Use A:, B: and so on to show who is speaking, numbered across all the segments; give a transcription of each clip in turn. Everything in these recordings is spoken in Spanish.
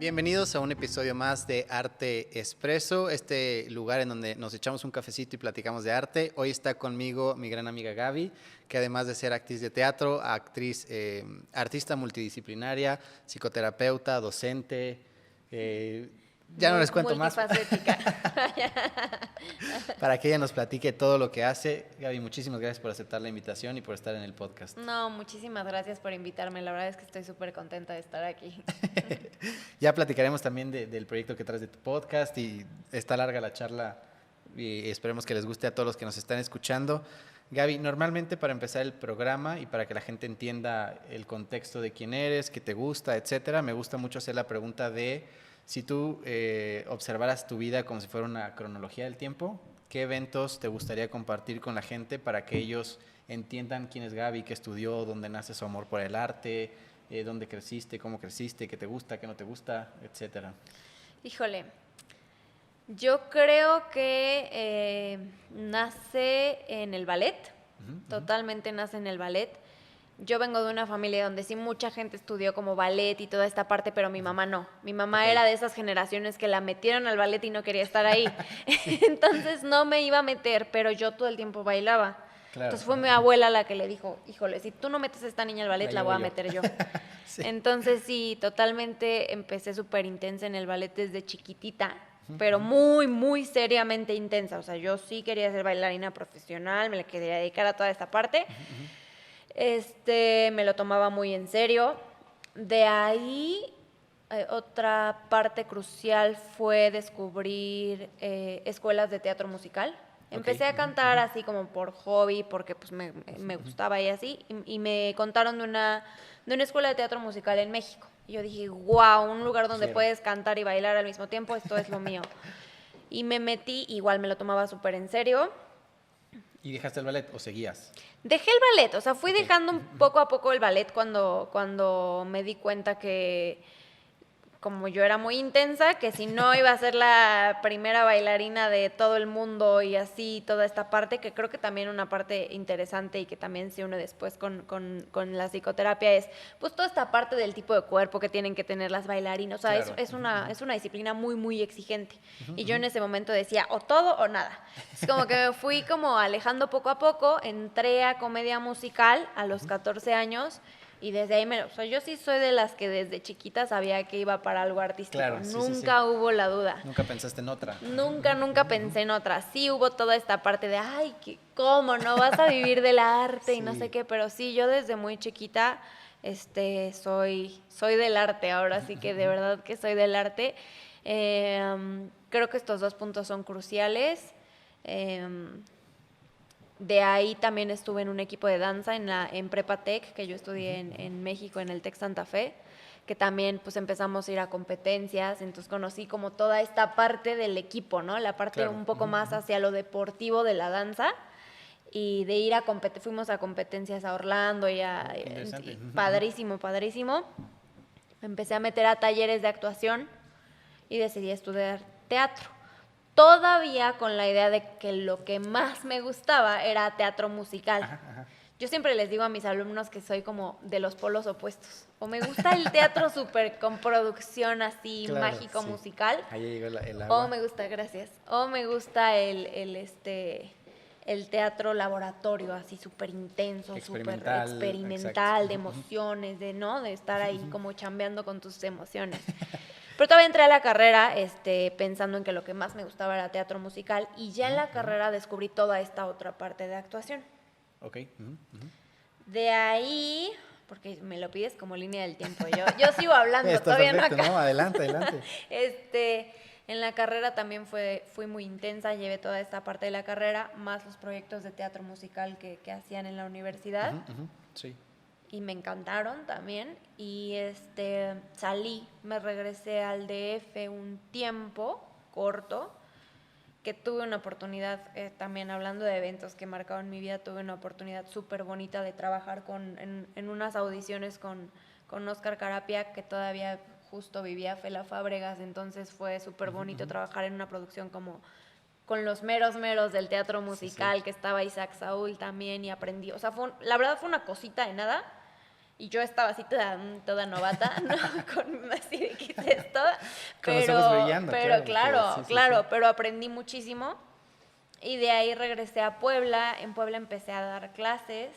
A: Bienvenidos a un episodio más de Arte Expreso, este lugar en donde nos echamos un cafecito y platicamos de arte. Hoy está conmigo mi gran amiga Gaby, que además de ser actriz de teatro, artista multidisciplinaria, psicoterapeuta, docente, ya no les cuento más.
B: Multifacética.
A: Para que ella nos platique todo lo que hace. Gaby, muchísimas gracias por aceptar la invitación y por estar en el podcast.
B: No, muchísimas gracias por invitarme. La verdad es que estoy súper contenta de estar aquí.
A: Ya platicaremos también del proyecto que traes de tu podcast y está larga la charla y esperemos que les guste a todos los que nos están escuchando. Gaby, normalmente para empezar el programa y para que la gente entienda el contexto de quién eres, qué te gusta, etcétera, me gusta mucho hacer la pregunta de si tú observaras tu vida como si fuera una cronología del tiempo, ¿qué eventos te gustaría compartir con la gente para que ellos entiendan quién es Gaby, qué estudió, dónde nace su amor por el arte, dónde creciste, cómo creciste, qué te gusta, qué no te gusta, etcétera?
B: Híjole, yo creo que nace en el ballet, totalmente nace en el ballet. Yo vengo de una familia donde sí mucha gente estudió como ballet y toda esta parte, pero mi mamá no. Mi mamá era de esas generaciones que la metieron al ballet y no quería estar ahí. Sí. Entonces no me iba a meter, pero yo todo el tiempo bailaba. Claro. Entonces fue mi abuela la que le dijo, híjole, si tú no metes a esta niña al ballet, la voy a meter yo. Sí. Entonces sí, totalmente empecé súper intensa en el ballet desde chiquitita, pero muy, muy seriamente intensa. O sea, yo sí quería ser bailarina profesional, me le quería dedicar a toda esta parte. Me lo tomaba muy en serio. De ahí, otra parte crucial fue descubrir escuelas de teatro musical. Empecé a cantar así como por hobby, porque pues me gustaba y así, y me contaron de una escuela de teatro musical en México. Y yo dije, wow, un lugar donde puedes cantar y bailar al mismo tiempo, esto es lo mío. Y me metí, igual me lo tomaba súper en serio.
A: ¿Y dejaste el ballet o seguías?
B: Dejé el ballet, o sea, fui dejando poco a poco el ballet cuando me di cuenta que, como yo era muy intensa, que si no iba a ser la primera bailarina de todo el mundo y así, toda esta parte, que creo que también una parte interesante y que también se une después con la psicoterapia es, pues, toda esta parte del tipo de cuerpo que tienen que tener las bailarinas. O sea, claro. es una disciplina muy, muy exigente. Y yo en ese momento decía, o todo o nada. Es como que me fui como alejando poco a poco, entré a comedia musical a los 14 años, y desde ahí, o sea, yo sí soy de las que desde chiquita sabía que iba para algo artístico. Claro, nunca hubo la duda.
A: ¿Nunca pensaste en otra?
B: Nunca pensé en otra. Sí hubo toda esta parte de, ay, ¿cómo no vas a vivir del arte y no sé qué? Pero sí, yo desde muy chiquita soy del arte. Ahora sí que de verdad que soy del arte. Creo que estos dos puntos son cruciales. De ahí también estuve en un equipo de danza en Prepa Tech, que yo estudié en México, en el Tec Santa Fe, que también pues empezamos a ir a competencias, entonces conocí como toda esta parte del equipo, ¿no? La parte un poco más hacia lo deportivo de la danza, y de ir a fuimos a competencias a Orlando y padrísimo. Me empecé a meter a talleres de actuación y decidí estudiar teatro. Todavía con la idea de que lo que más me gustaba era teatro musical. Yo siempre les digo a mis alumnos que soy como de los polos opuestos. O me gusta el teatro súper con producción así, claro, mágico, musical.
A: Ahí llegó el agua.
B: O me gusta, gracias. O me gusta el teatro laboratorio, así súper intenso, súper experimental, de emociones, de estar ahí como chambeando con tus emociones. Pero todavía entré a la carrera pensando en que lo que más me gustaba era teatro musical, y ya en la carrera descubrí toda esta otra parte de actuación.
A: Ok.
B: De ahí, porque me lo pides como línea del tiempo, yo sigo hablando, todavía
A: perfecto,
B: no acabo.
A: No, adelante.
B: En la carrera también fui muy intensa, llevé toda esta parte de la carrera, más los proyectos de teatro musical que hacían en la universidad.
A: Sí.
B: Y me encantaron también, y me regresé al DF un tiempo corto, que tuve una oportunidad, también hablando de eventos que marcaron mi vida, tuve una oportunidad súper bonita de trabajar en unas audiciones con Óscar Carapia, que todavía justo vivía Fela Fábregas, entonces fue súper bonito trabajar en una producción como con los meros del teatro musical, que estaba Isaac Saúl también, y aprendí, o sea, la verdad fue una cosita de nada, Y yo estaba así toda novata, ¿no? Con así de qué es esto.
A: Con los ojos brillando,
B: pero
A: claro,
B: claro,
A: sí.
B: pero aprendí muchísimo. Y de ahí regresé a Puebla. En Puebla empecé a dar clases.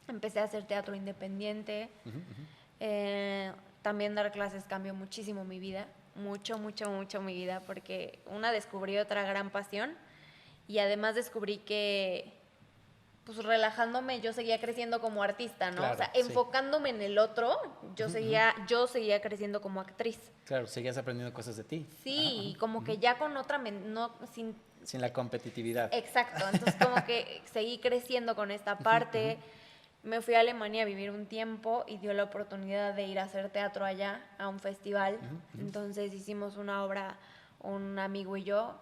B: Empecé a hacer teatro independiente. También dar clases cambió muchísimo mi vida. Mucho mi vida. Porque descubrí otra gran pasión. Y además descubrí que, pues relajándome, yo seguía creciendo como artista, ¿no?
A: Claro,
B: o sea,
A: sí.
B: enfocándome en el otro, yo seguía creciendo como actriz.
A: Claro, seguías aprendiendo cosas de ti.
B: Sí, y como que ya con otra,
A: sin la competitividad.
B: Exacto, entonces como que seguí creciendo con esta parte. Me fui a Alemania a vivir un tiempo y dio la oportunidad de ir a hacer teatro allá, a un festival. Entonces hicimos una obra, un amigo y yo,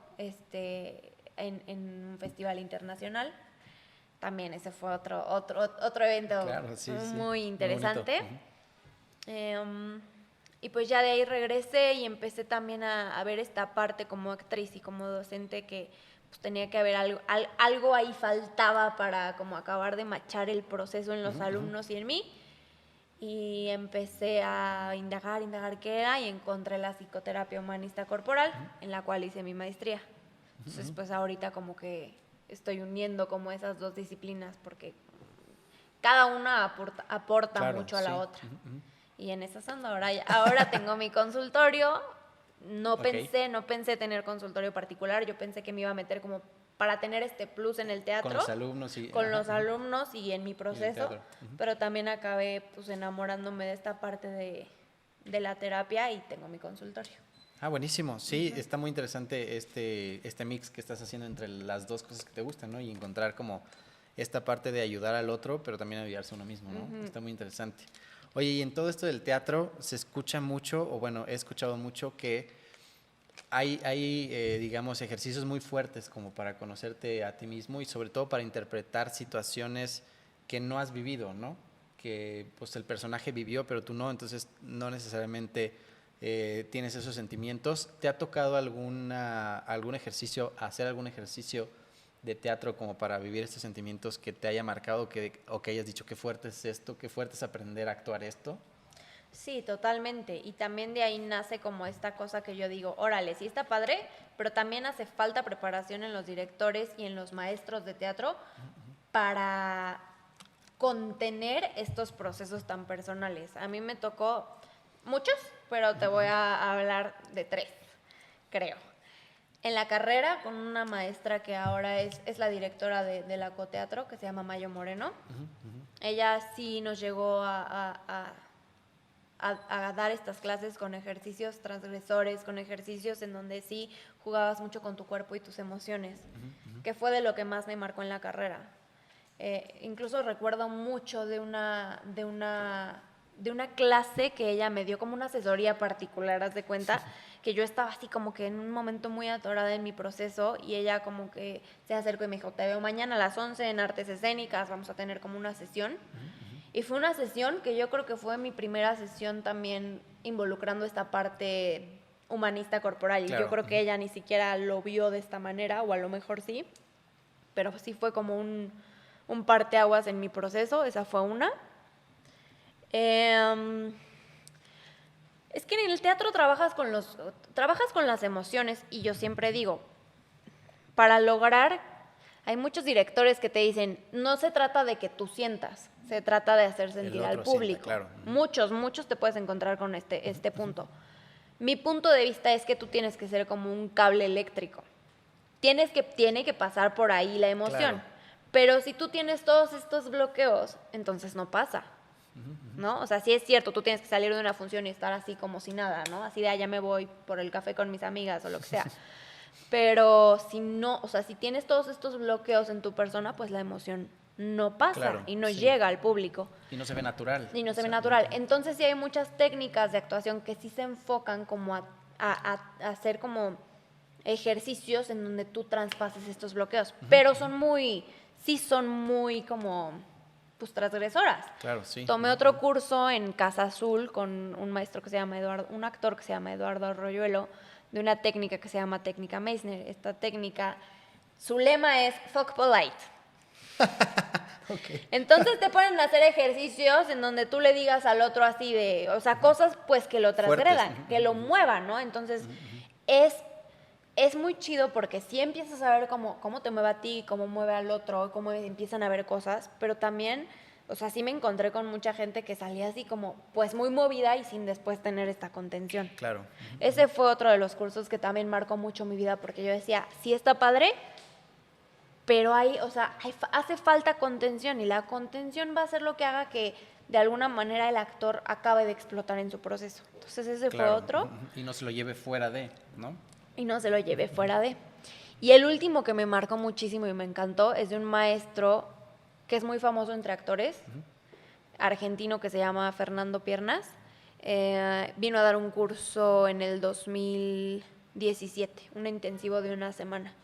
B: en un festival internacional. También ese fue otro evento muy interesante. Y pues ya de ahí regresé y empecé también a ver esta parte como actriz y como docente que pues tenía que haber algo ahí faltaba para como acabar de machar el proceso en los alumnos y en mí. Y empecé a indagar qué era y encontré la psicoterapia humanista corporal, en la cual hice mi maestría. Entonces, pues ahorita como que estoy uniendo como esas dos disciplinas porque cada una aporta mucho a la otra. Y en esas ando ahora tengo mi consultorio. No pensé tener consultorio particular, yo pensé que me iba a meter como para tener este plus en el teatro.
A: Con los alumnos y...
B: los alumnos y en mi proceso, pero también acabé pues enamorándome de esta parte de la terapia y tengo mi consultorio.
A: Ah, buenísimo. Sí, está muy interesante este mix que estás haciendo entre las dos cosas que te gustan, ¿no? Y encontrar como esta parte de ayudar al otro, pero también ayudarse a uno mismo, ¿no? Está muy interesante. Oye, y en todo esto del teatro se escucha mucho, o bueno, he escuchado mucho que hay digamos, ejercicios muy fuertes como para conocerte a ti mismo y sobre todo para interpretar situaciones que no has vivido, ¿no? Que pues el personaje vivió, pero tú no, entonces no necesariamente tienes esos sentimientos. ¿Te ha tocado algún ejercicio, hacer algún ejercicio de teatro como para vivir estos sentimientos que te haya marcado o que hayas dicho qué fuerte es esto, qué fuerte es aprender a actuar esto?
B: Sí, totalmente. Y también de ahí nace como esta cosa que yo digo, órale, sí está padre, pero también hace falta preparación en los directores y en los maestros de teatro para contener estos procesos tan personales. A mí me tocó muchos, pero te voy a hablar de 3, creo. En la carrera, con una maestra que ahora es la directora de la Coteatro, que se llama Mayo Moreno. Ella sí nos llegó a dar estas clases con ejercicios transgresores, con ejercicios en donde sí jugabas mucho con tu cuerpo y tus emociones, que fue de lo que más me marcó en la carrera. Incluso recuerdo mucho de una clase que ella me dio como una asesoría particular, haz de cuenta, que yo estaba así como que en un momento muy atorada en mi proceso y ella como que se acercó y me dijo, te veo mañana a las 11 en Artes Escénicas, vamos a tener como una sesión. Y fue una sesión que yo creo que fue mi primera sesión también involucrando esta parte humanista corporal. Claro. Y yo creo que ella ni siquiera lo vio de esta manera, o a lo mejor sí, pero sí fue como un parteaguas en mi proceso, esa fue una. Es que en el teatro trabajas con las emociones y yo siempre digo, para lograr, hay muchos directores que te dicen, no se trata de que tú sientas, se trata de hacer sentir al público. Sienta, claro. Muchos te puedes encontrar con este punto. Mi punto de vista es que tú tienes que ser como un cable eléctrico. Tiene que pasar por ahí la emoción. Claro. Pero si tú tienes todos estos bloqueos, entonces no pasa. ¿No? O sea, sí es cierto, tú tienes que salir de una función y estar así como si nada, ¿no? Así de ya me voy por el café con mis amigas o lo que sea. Pero si no, o sea, si tienes todos estos bloqueos en tu persona, pues la emoción no pasa, claro, y no llega al público.
A: Y no se ve natural.
B: Y no se ve natural. Entonces sí hay muchas técnicas de actuación que sí se enfocan como a hacer como ejercicios en donde tú traspases estos bloqueos. Pero son muy como pues transgresoras.
A: Claro, sí.
B: Tomé otro curso en Casa Azul con un maestro que se llama un actor que se llama Eduardo Arroyuelo, de una técnica que se llama técnica Meissner. Esta técnica, su lema es fuck polite.
A: Okay.
B: Entonces te ponen a hacer ejercicios en donde tú le digas al otro así de, o sea, cosas pues que lo transgredan,
A: Fuertes.
B: que lo muevan, ¿no? Entonces es muy chido porque sí empiezas a ver cómo te mueve a ti, cómo mueve al otro, cómo empiezan a ver cosas, pero también, o sea, sí me encontré con mucha gente que salía así como pues muy movida y sin después tener esta contención.
A: Claro.
B: Ese fue otro de los cursos que también marcó mucho mi vida porque yo decía, sí está padre, pero hace falta contención y la contención va a ser lo que haga que de alguna manera el actor acabe de explotar en su proceso. Entonces ese fue otro.
A: Y no se lo lleve fuera de, ¿no?
B: Y no se lo llevé fuera de. Y el último que me marcó muchísimo y me encantó es de un maestro que es muy famoso entre actores, argentino, que se llama Fernando Piernas. Vino a dar un curso en el 2017, un intensivo de una semana.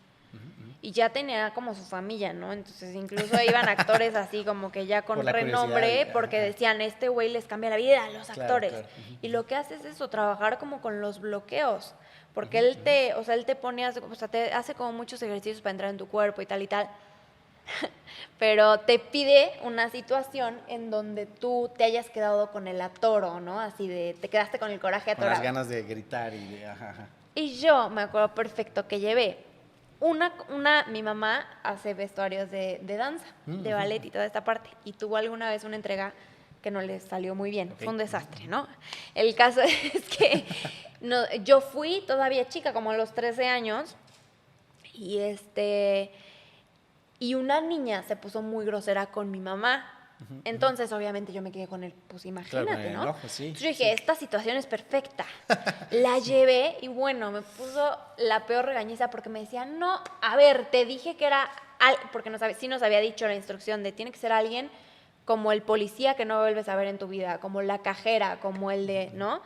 B: Y ya tenía como su familia, ¿no? Entonces incluso iban actores así como que ya con renombre, porque decían, este güey les cambia la vida a los actores. Claro. Y lo que hace es eso, trabajar como con los bloqueos. Porque él te pone, o sea, te hace como muchos ejercicios para entrar en tu cuerpo y tal y tal. Pero te pide una situación en donde tú te hayas quedado con el atoro, ¿no? Así de, te quedaste con el coraje atorado.
A: Con las ganas de gritar y de
B: Y yo me acuerdo perfecto que llevé mi mamá hace vestuarios de danza, de ballet y toda esta parte. Y tuvo alguna vez una entrega que no le salió muy bien. Okay. Fue un desastre, ¿no? El caso es que yo fui todavía chica, como a los 13 años, y una niña se puso muy grosera con mi mamá. Entonces, obviamente, yo me quedé con él, pues imagínate, claro, ¿no? Ojo, sí, entonces yo dije, esta situación es perfecta. La llevé y bueno, me puso la peor regañiza porque me decía, no, a ver, te dije que era, porque sí nos había dicho la instrucción de tiene que ser alguien como el policía que no vuelves a ver en tu vida, como la cajera, como el de, ¿no?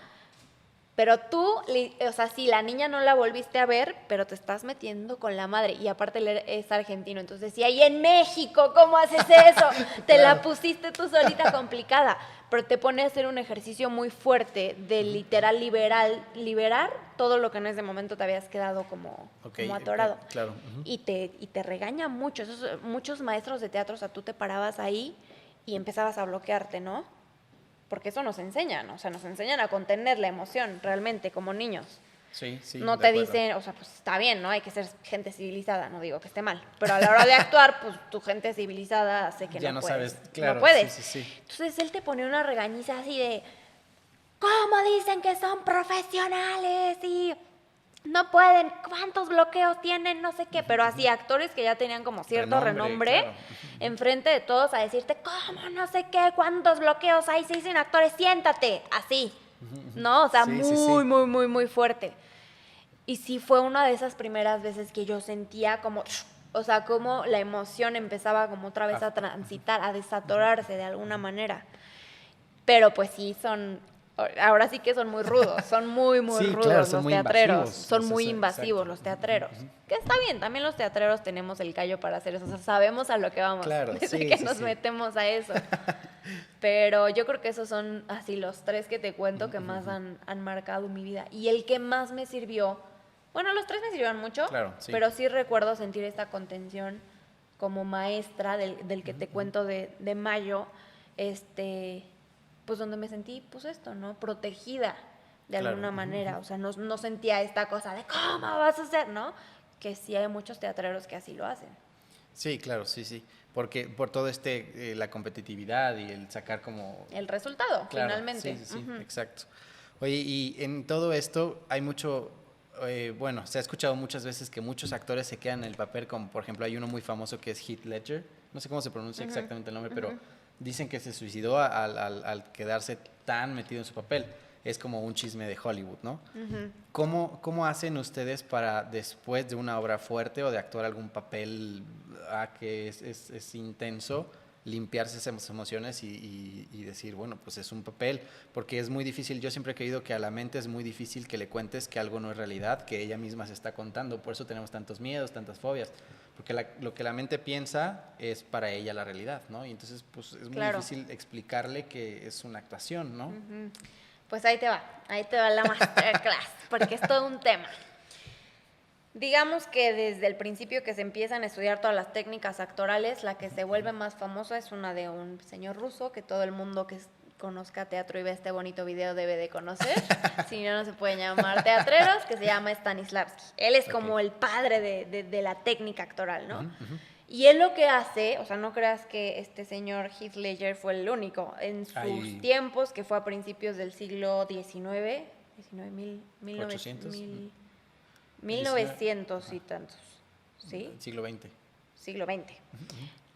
B: Pero tú, o sea, sí, la niña no la volviste a ver, pero te estás metiendo con la madre. Y aparte él es argentino, entonces decía, y en México, ¿cómo haces eso? Te claro. La pusiste tú solita complicada. Pero te pone a hacer un ejercicio muy fuerte de literal liberar todo lo que en ese momento te habías quedado como atorado.
A: Claro.
B: Y te regaña mucho. Muchos maestros de teatro, o sea, tú te parabas ahí y empezabas a bloquearte, ¿no? Porque eso nos enseñan, o sea, nos enseñan a contener la emoción realmente como niños.
A: Sí,
B: no te dicen, o sea, pues está bien, ¿no? Hay que ser gente civilizada, no digo que esté mal, pero a la hora de actuar, pues tu gente civilizada hace que
A: ya
B: no
A: puedes.
B: Sabes,
A: claro,
B: no puedes.
A: Sí.
B: Entonces él te pone una regañiza así de, ¿cómo dicen que son profesionales? Y no pueden, ¿cuántos bloqueos tienen? No sé qué, pero así actores que ya tenían como cierto renombre claro. Enfrente de todos a decirte, ¿cómo? No sé qué, ¿cuántos bloqueos hay? Se dicen actores, siéntate, así, ¿no? O sea, muy fuerte. Y sí fue una de esas primeras veces que yo sentía como, o sea, como la emoción empezaba como otra vez a transitar, a desatorarse de alguna manera. Pero pues sí ahora sí que son muy rudos, son muy rudos claro, los teatreros, son muy invasivos los teatreros, que está bien, también los teatreros tenemos el callo para hacer eso, o sea, sabemos a lo que vamos,
A: claro,
B: desde que nos metemos a eso, pero yo creo que esos son así los 3 que te cuento que más han marcado mi vida, y el que más me sirvió, bueno, los 3 me sirvieron mucho, claro, pero sí recuerdo sentir esta contención como maestra del que te cuento de Mayo, pues donde me sentí, pues esto, ¿no? Protegida de alguna manera, o sea, no sentía esta cosa de ¿cómo vas a hacer? ¿No? Que sí hay muchos teatreros que así lo hacen.
A: Sí, claro, sí, porque por todo la competitividad y el sacar como...
B: El resultado, claro, finalmente.
A: Sí, exacto. Oye, y en todo esto hay mucho, bueno, se ha escuchado muchas veces que muchos actores se quedan en el papel, como por ejemplo hay uno muy famoso que es Heath Ledger, no sé cómo se pronuncia exactamente el nombre, pero... Dicen que se suicidó al quedarse tan metido en su papel. Es como un chisme de Hollywood, ¿no? ¿Cómo hacen ustedes para, después de una obra fuerte o de actuar algún papel que es intenso, limpiarse esas emociones y decir, bueno, pues es un papel? Porque es muy difícil, yo siempre he creído que a la mente es muy difícil que le cuentes que algo no es realidad, que ella misma se está contando. Por eso tenemos tantos miedos, tantas fobias. Porque lo que la mente piensa es para ella la realidad, ¿no? Y entonces, pues, es muy difícil explicarle que es una actuación, ¿no?
B: Pues ahí te va la masterclass, porque es todo un tema. Digamos que desde el principio que se empiezan a estudiar todas las técnicas actorales, la que se vuelve más famosa es una de un señor ruso que todo el mundo que conozca teatro y ve este bonito video debe de conocer, si no, no se pueden llamar teatreros, que se llama Stanislavski. Él es como el padre de la técnica actoral, ¿no? Y él lo que hace, o sea, no creas que este señor Heath Ledger fue el único. En sus tiempos, que fue a principios del siglo XIX, 1900 y tantos, ¿sí?
A: Siglo XX.
B: Siglo XX.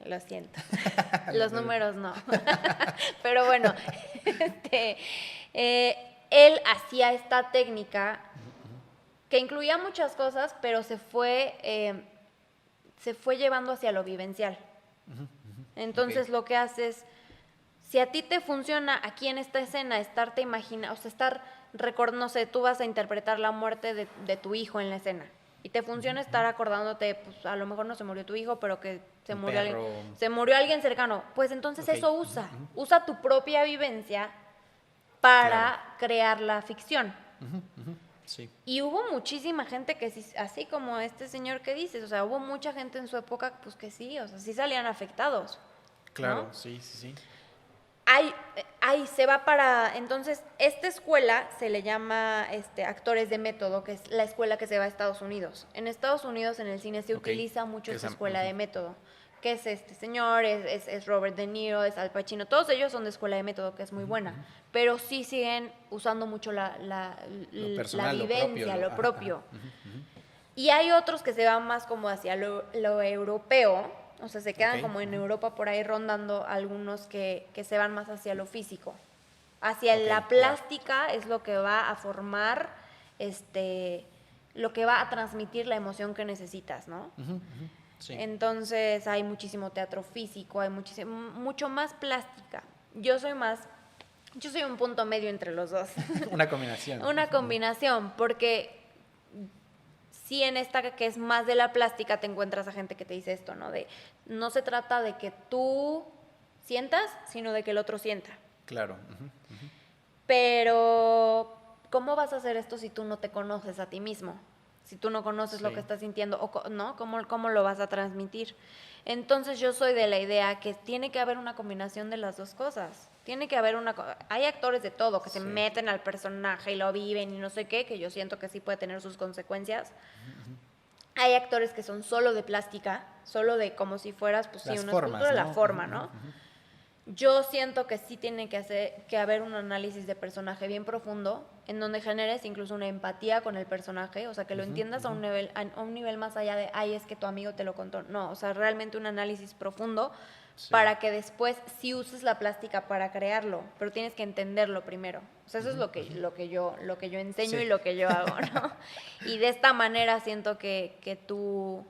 B: Lo siento. Los números no. Pero bueno, él hacía esta técnica que incluía muchas cosas, pero se fue llevando hacia lo vivencial. Entonces lo que haces, si a ti te funciona aquí en esta escena, estarte imaginando, o sea, no sé, tú vas a interpretar la muerte de tu hijo en la escena. Y te funciona estar acordándote, pues a lo mejor no se murió tu hijo, pero que se murió alguien cercano. Pues entonces eso usa tu propia vivencia para crear la ficción.
A: Sí.
B: Y hubo muchísima gente que sí, así como este señor que dices, o sea, hubo mucha gente en su época pues que sí, o sea, sí salían afectados.
A: Claro,
B: ¿no?
A: sí.
B: Ahí se va para, entonces, esta escuela se le llama actores de método, que es la escuela que se va a Estados Unidos. En Estados Unidos, en el cine, se utiliza mucho esta escuela de método, que es este señor, es Robert De Niro, es Al Pacino, todos ellos son de escuela de método, que es muy buena, pero sí siguen usando mucho la vivencia, lo propio. Y hay otros que se van más como hacia lo europeo, o sea, se quedan como en Europa por ahí rondando, algunos que se van más hacia lo físico. Hacia la plástica es lo que va a formar, lo que va a transmitir la emoción que necesitas, ¿no?
A: Sí.
B: Entonces hay muchísimo teatro físico, hay mucho más plástica. Yo soy un punto medio entre los dos.
A: Una combinación.
B: Una combinación, porque sí, en esta que es más de la plástica te encuentras a gente que te dice esto, ¿no? No se trata de que tú sientas, sino de que el otro sienta.
A: Claro.
B: Pero, ¿cómo vas a hacer esto si tú no te conoces a ti mismo? Si tú no conoces lo que estás sintiendo, ¿no? ¿Cómo lo vas a transmitir? Entonces yo soy de la idea que tiene que haber una combinación de las dos cosas. Tiene que haber hay actores de todo que se meten al personaje y lo viven y no sé qué, que yo siento que sí puede tener sus consecuencias. Hay actores que son solo de plástica, solo de como si fueras, pues sí, una escultura de la forma, ¿no? Yo siento que sí tiene que haber un análisis de personaje bien profundo, en donde generes incluso una empatía con el personaje, o sea, que lo entiendas a un nivel más allá de, ay, es que tu amigo te lo contó. No, o sea, realmente un análisis profundo para que después sí uses la plástica para crearlo, pero tienes que entenderlo primero. O sea, eso es lo que yo enseño y lo que yo hago, ¿no? Y de esta manera siento que tú,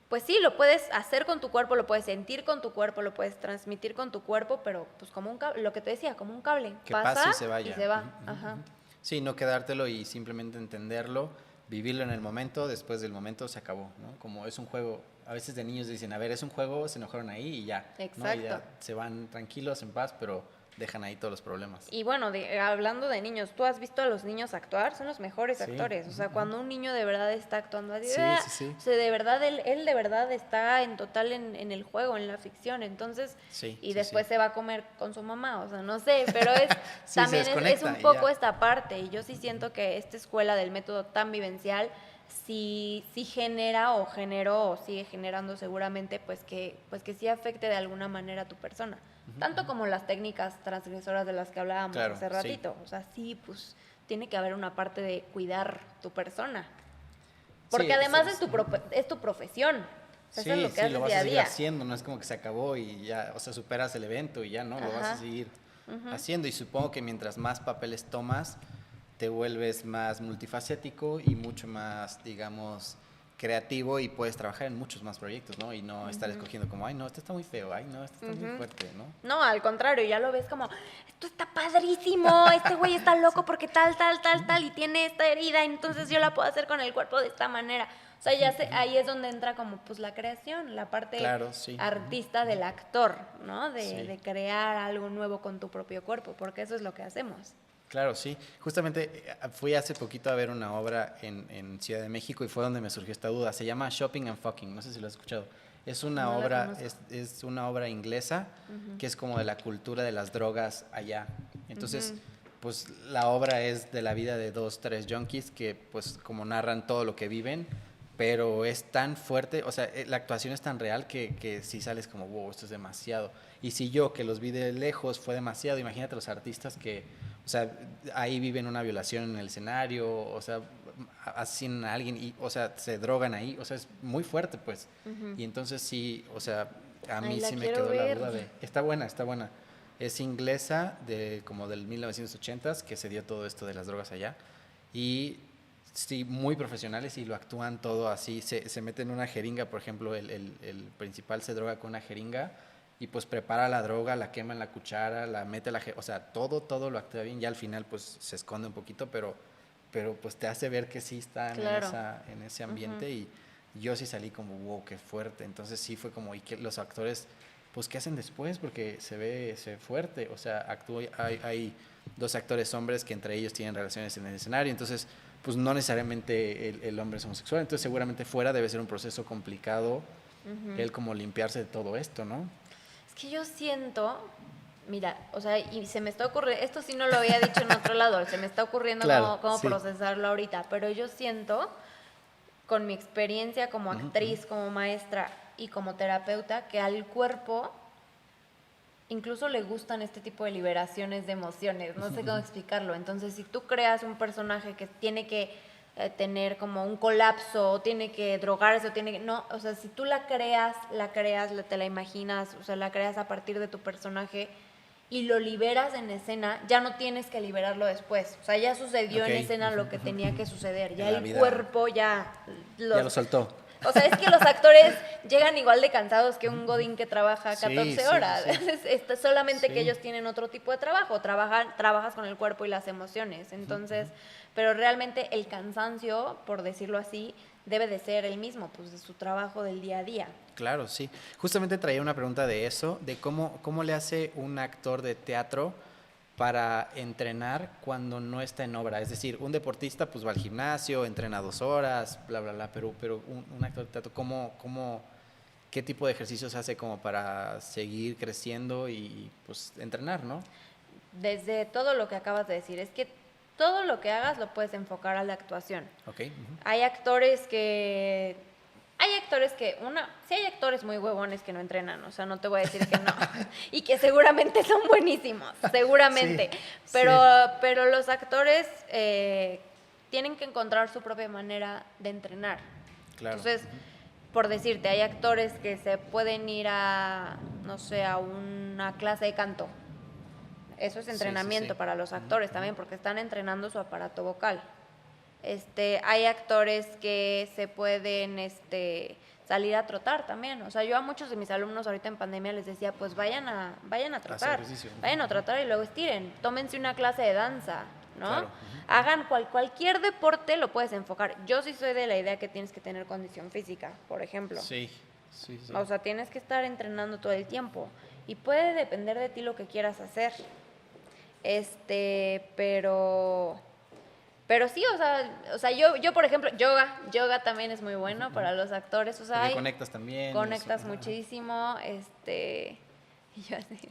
B: pues sí, lo puedes hacer con tu cuerpo, lo puedes sentir con tu cuerpo, lo puedes transmitir con tu cuerpo, pero pues como un cable, lo que te decía, como un cable.
A: Que pasa y se vaya.
B: Y se va. Ajá.
A: Sí, no quedártelo y simplemente entenderlo, vivirlo en el momento, después del momento se acabó, ¿no? Como es un juego, a veces de niños dicen, a ver, es un juego, se enojaron ahí y ya.
B: Exacto.
A: ¿no? Y ya se van tranquilos, en paz, pero dejan ahí todos los problemas.
B: Y bueno, hablando de niños, ¿tú has visto a los niños actuar? Son los mejores actores. O sea, cuando un niño de verdad está actuando así, o sea, de verdad, él de verdad está en el juego, en la ficción. Entonces, y después se va a comer con su mamá, o sea, no sé, pero también es un poco esta parte. Y yo sí siento que esta escuela del método tan vivencial sí genera o generó o sigue generando seguramente pues que sí afecte de alguna manera a tu persona. Tanto como las técnicas transgresoras de las que hablábamos hace ratito. O sea, sí, pues tiene que haber una parte de cuidar tu persona. Porque además es tu profesión. O sea, eso es lo que haces
A: lo vas
B: día
A: a seguir
B: día.
A: haciendo, no es como que se acabó y ya, o sea, superas el evento y ya, ¿no? Lo vas a seguir haciendo. Y supongo que mientras más papeles tomas, te vuelves más multifacético y mucho más, digamos, creativo y puedes trabajar en muchos más proyectos, ¿no? Y no estar escogiendo como, ay, no, esto está muy feo, ay, no, esto está muy fuerte, ¿no?
B: No, al contrario, ya lo ves como, esto está padrísimo, este güey está loco porque tal, y tiene esta herida, entonces yo la puedo hacer con el cuerpo de esta manera. O sea, ahí es donde entra como pues la creación, la parte artista del actor, ¿no? De crear algo nuevo con tu propio cuerpo, porque eso es lo que hacemos.
A: Claro, sí. Justamente fui hace poquito a ver una obra en Ciudad de México y fue donde me surgió esta duda. Se llama Shopping and Fucking, no sé si lo has escuchado. Es una
B: No la
A: obra,
B: conozco.
A: es una obra inglesa que es como de la cultura de las drogas allá. Entonces, pues la obra es de la vida de 2, 3 junkies que pues como narran todo lo que viven, pero es tan fuerte, o sea, la actuación es tan real que sí sales como, wow, esto es demasiado. Y si yo, que los vi de lejos, fue demasiado, imagínate los artistas que, o sea, ahí viven una violación en el escenario, o sea, asesinan a alguien y, o sea, se drogan ahí, o sea, es muy fuerte, pues. Y entonces sí, o sea, a
B: Ay,
A: mí
B: la
A: sí me
B: quiero
A: quedó la
B: ver.
A: duda de, está buena, está buena. Es inglesa, como del 1980s, que se dio todo esto de las drogas allá. Y sí, muy profesionales y lo actúan todo así. Se mete en una jeringa, por ejemplo, el principal se droga con una jeringa y pues prepara la droga, la quema en la cuchara, la mete a o sea, todo lo actúa bien. Ya al final pues se esconde un poquito, pero pues te hace ver que sí están
B: Claro.
A: en ese ambiente y yo sí salí como, wow, qué fuerte. Entonces sí fue como, y que los actores, pues, ¿qué hacen después? Porque se ve fuerte. O sea, hay 2 actores hombres que entre ellos tienen relaciones en el escenario, entonces pues no necesariamente el hombre es homosexual, entonces seguramente fuera debe ser un proceso complicado el como limpiarse de todo esto, ¿no?
B: Es que yo siento, mira, o sea, y se me está ocurriendo, esto sí no lo había dicho en otro lado, se me está ocurriendo
A: Claro,
B: cómo
A: sí.
B: procesarlo ahorita, pero yo siento, con mi experiencia como actriz, como maestra y como terapeuta, que al cuerpo incluso le gustan este tipo de liberaciones de emociones, no sé cómo explicarlo. Entonces, si tú creas un personaje que tiene que tener como un colapso, o tiene que drogarse, o tiene que... No, o sea, si tú te la imaginas, o sea, la creas a partir de tu personaje y lo liberas en escena, ya no tienes que liberarlo después. O sea, ya sucedió en
A: Ok.
B: escena lo que tenía que suceder. Ya
A: En la
B: el
A: vida.
B: cuerpo ya...
A: Ya lo soltó.
B: O sea, es que los actores llegan igual de cansados que un godín que trabaja
A: Sí,
B: 14
A: sí,
B: horas.
A: sí, sí.
B: Solamente que
A: Sí.
B: ellos tienen otro tipo de trabajo. Trabajas con el cuerpo y las emociones. Entonces, pero realmente el cansancio, por decirlo así, debe de ser el mismo, pues de su trabajo del día a día.
A: Claro, sí. Justamente traía una pregunta de eso, de cómo le hace un actor de teatro para entrenar cuando no está en obra. Es decir, un deportista pues va al gimnasio, entrena 2 horas, bla, bla, bla, pero un actor de teatro, ¿qué tipo de ejercicios hace como para seguir creciendo y pues entrenar, ¿no?
B: Desde todo lo que acabas de decir, es que todo lo que hagas lo puedes enfocar a la actuación.
A: Ok.
B: Hay actores que... sí hay actores muy huevones que no entrenan, o sea, no te voy a decir que no, y que seguramente son buenísimos, seguramente,
A: Sí,
B: pero,
A: sí.
B: pero los actores tienen que encontrar su propia manera de entrenar.
A: Claro.
B: Entonces, por decirte, hay actores que se pueden ir a, no sé, a una clase de canto. Eso es
A: Sí, sí,
B: entrenamiento
A: sí.
B: para los actores también, porque están entrenando su aparato vocal. Hay actores que se pueden salir a trotar también. O sea, yo a muchos de mis alumnos ahorita en pandemia les decía, pues vayan a trotar,
A: ejercicio.
B: vayan a trotar y luego estiren. Tómense una clase de danza, ¿no?
A: Claro.
B: Hagan cualquier deporte, lo puedes enfocar. Yo sí soy de la idea que tienes que tener condición física, por ejemplo.
A: Sí, sí, sí.
B: O sea, tienes que estar entrenando todo el tiempo. Y puede depender de ti lo que quieras hacer. Pero sí, o sea, yo por ejemplo, yoga también es muy bueno para los actores, o sea,
A: Porque conectas también.
B: conectas
A: eso.
B: muchísimo, y yo así.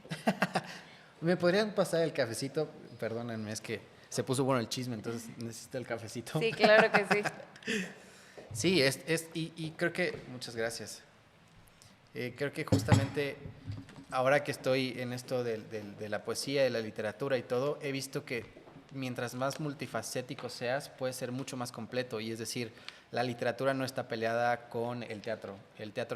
A: ¿Me podrían pasar el cafecito? Perdónenme, es que se puso bueno el chisme, entonces necesito el cafecito.
B: Sí, claro que sí.
A: Sí, y creo que, muchas gracias. Creo que justamente ahora que estoy en esto de la poesía, de la literatura y todo, he visto que mientras más multifacético seas, puedes ser mucho más completo. Y es decir, la literatura no está peleada con el teatro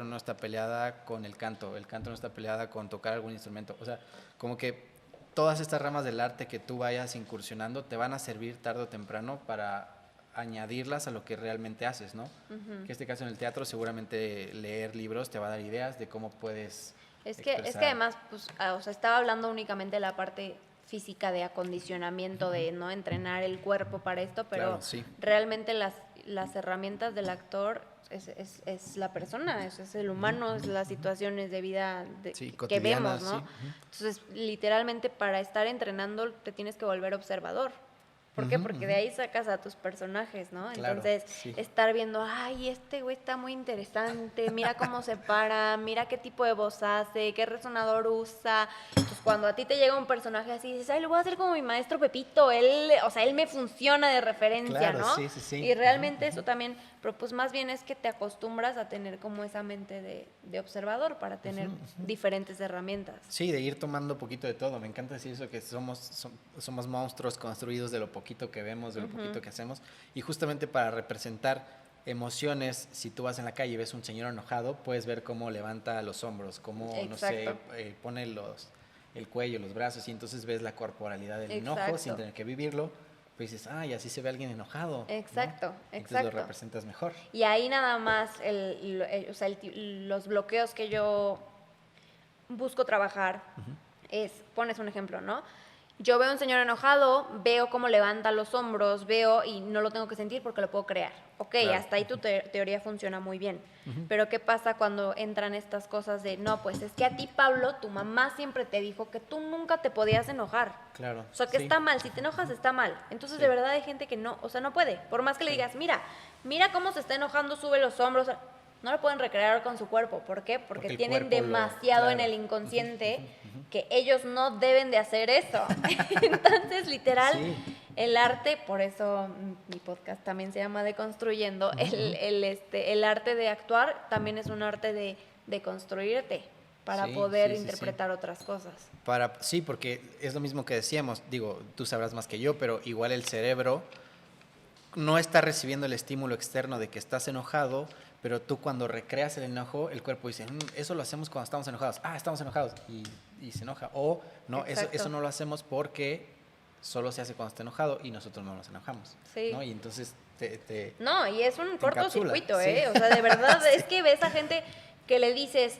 A: no está peleada con el canto no está peleada con tocar algún instrumento. O sea, como que todas estas ramas del arte que tú vayas incursionando te van a servir tarde o temprano para añadirlas a lo que realmente haces, ¿no? Que en este caso en el teatro seguramente leer libros te va a dar ideas de cómo puedes
B: Es que
A: expresar.
B: además, pues, o sea, estaba hablando únicamente de la parte física de acondicionamiento, de no entrenar el cuerpo para esto, pero
A: Claro, sí.
B: realmente las herramientas del actor es la persona, es el humano, es las situaciones de vida
A: Sí,
B: que vemos,
A: cotidianas,
B: ¿no?
A: sí.
B: Entonces, literalmente para estar entrenando te tienes que volver observador. ¿Por qué? Porque de ahí sacas a tus personajes, ¿no?
A: Claro,
B: Entonces,
A: sí.
B: estar viendo, ay, este güey está muy interesante, mira cómo se para, mira qué tipo de voz hace, qué resonador usa. Entonces, cuando a ti te llega un personaje así, dices, ay, lo voy a hacer como mi maestro Pepito, él, o sea, él me funciona de referencia,
A: Claro,
B: ¿no?
A: sí, sí, sí.
B: Y realmente eso también, pero pues más bien es que te acostumbras a tener como esa mente de observador para tener diferentes herramientas.
A: Sí, de ir tomando poquito de todo. Me encanta decir eso, que somos monstruos construidos de lo poquito que vemos, de lo poquito que hacemos. Y justamente para representar emociones, si tú vas en la calle y ves un señor enojado, puedes ver cómo levanta los hombros, cómo, no sé,
B: Exacto.
A: pone el cuello, los brazos, y entonces ves la corporalidad del enojo
B: Exacto.
A: sin tener que vivirlo. Pues dices, ay, así se ve alguien enojado, ¿no?
B: Exacto,
A: Entonces lo
B: exacto.
A: representas mejor.
B: Y ahí nada más o sea, los bloqueos que yo busco trabajar es, pones un ejemplo, ¿no? Yo veo a un señor enojado, veo cómo levanta los hombros, veo y no lo tengo que sentir porque lo puedo crear. Ok,
A: Claro.
B: hasta ahí tu teoría funciona muy bien. Pero ¿qué pasa cuando entran estas cosas de, no, pues es que a ti, Pablo, tu mamá siempre te dijo que tú nunca te podías enojar?
A: Claro.
B: O sea, que
A: sí.
B: está mal, si te enojas está mal. Entonces,
A: Sí.
B: de verdad hay gente que no, o sea, no puede. Por más que le digas, mira cómo se está enojando, sube los hombros. No lo pueden recrear con su cuerpo. ¿Por qué? Porque
A: el
B: tienen
A: cuerpo
B: demasiado en
A: claro.
B: el inconsciente que ellos no deben de hacer eso. Entonces, literal,
A: Sí.
B: el arte, por eso mi podcast también se llama Deconstruyendo, el arte de actuar también es un arte de construirte para
A: Sí,
B: poder
A: sí, sí, sí.
B: interpretar otras cosas.
A: Sí, porque es lo mismo que decíamos, digo, tú sabrás más que yo, pero igual el cerebro no está recibiendo el estímulo externo de que estás enojado, pero tú cuando recreas el enojo, el cuerpo dice, eso lo hacemos cuando estamos enojados. Ah, estamos enojados. Y se enoja. O no, eso no lo hacemos porque solo se hace cuando está enojado y nosotros no nos enojamos.
B: Sí.
A: ¿no? Y entonces
B: No, y es un cortocircuito,
A: sí.
B: ¿eh? O sea, de verdad,
A: sí.
B: es que ves a gente que le dices,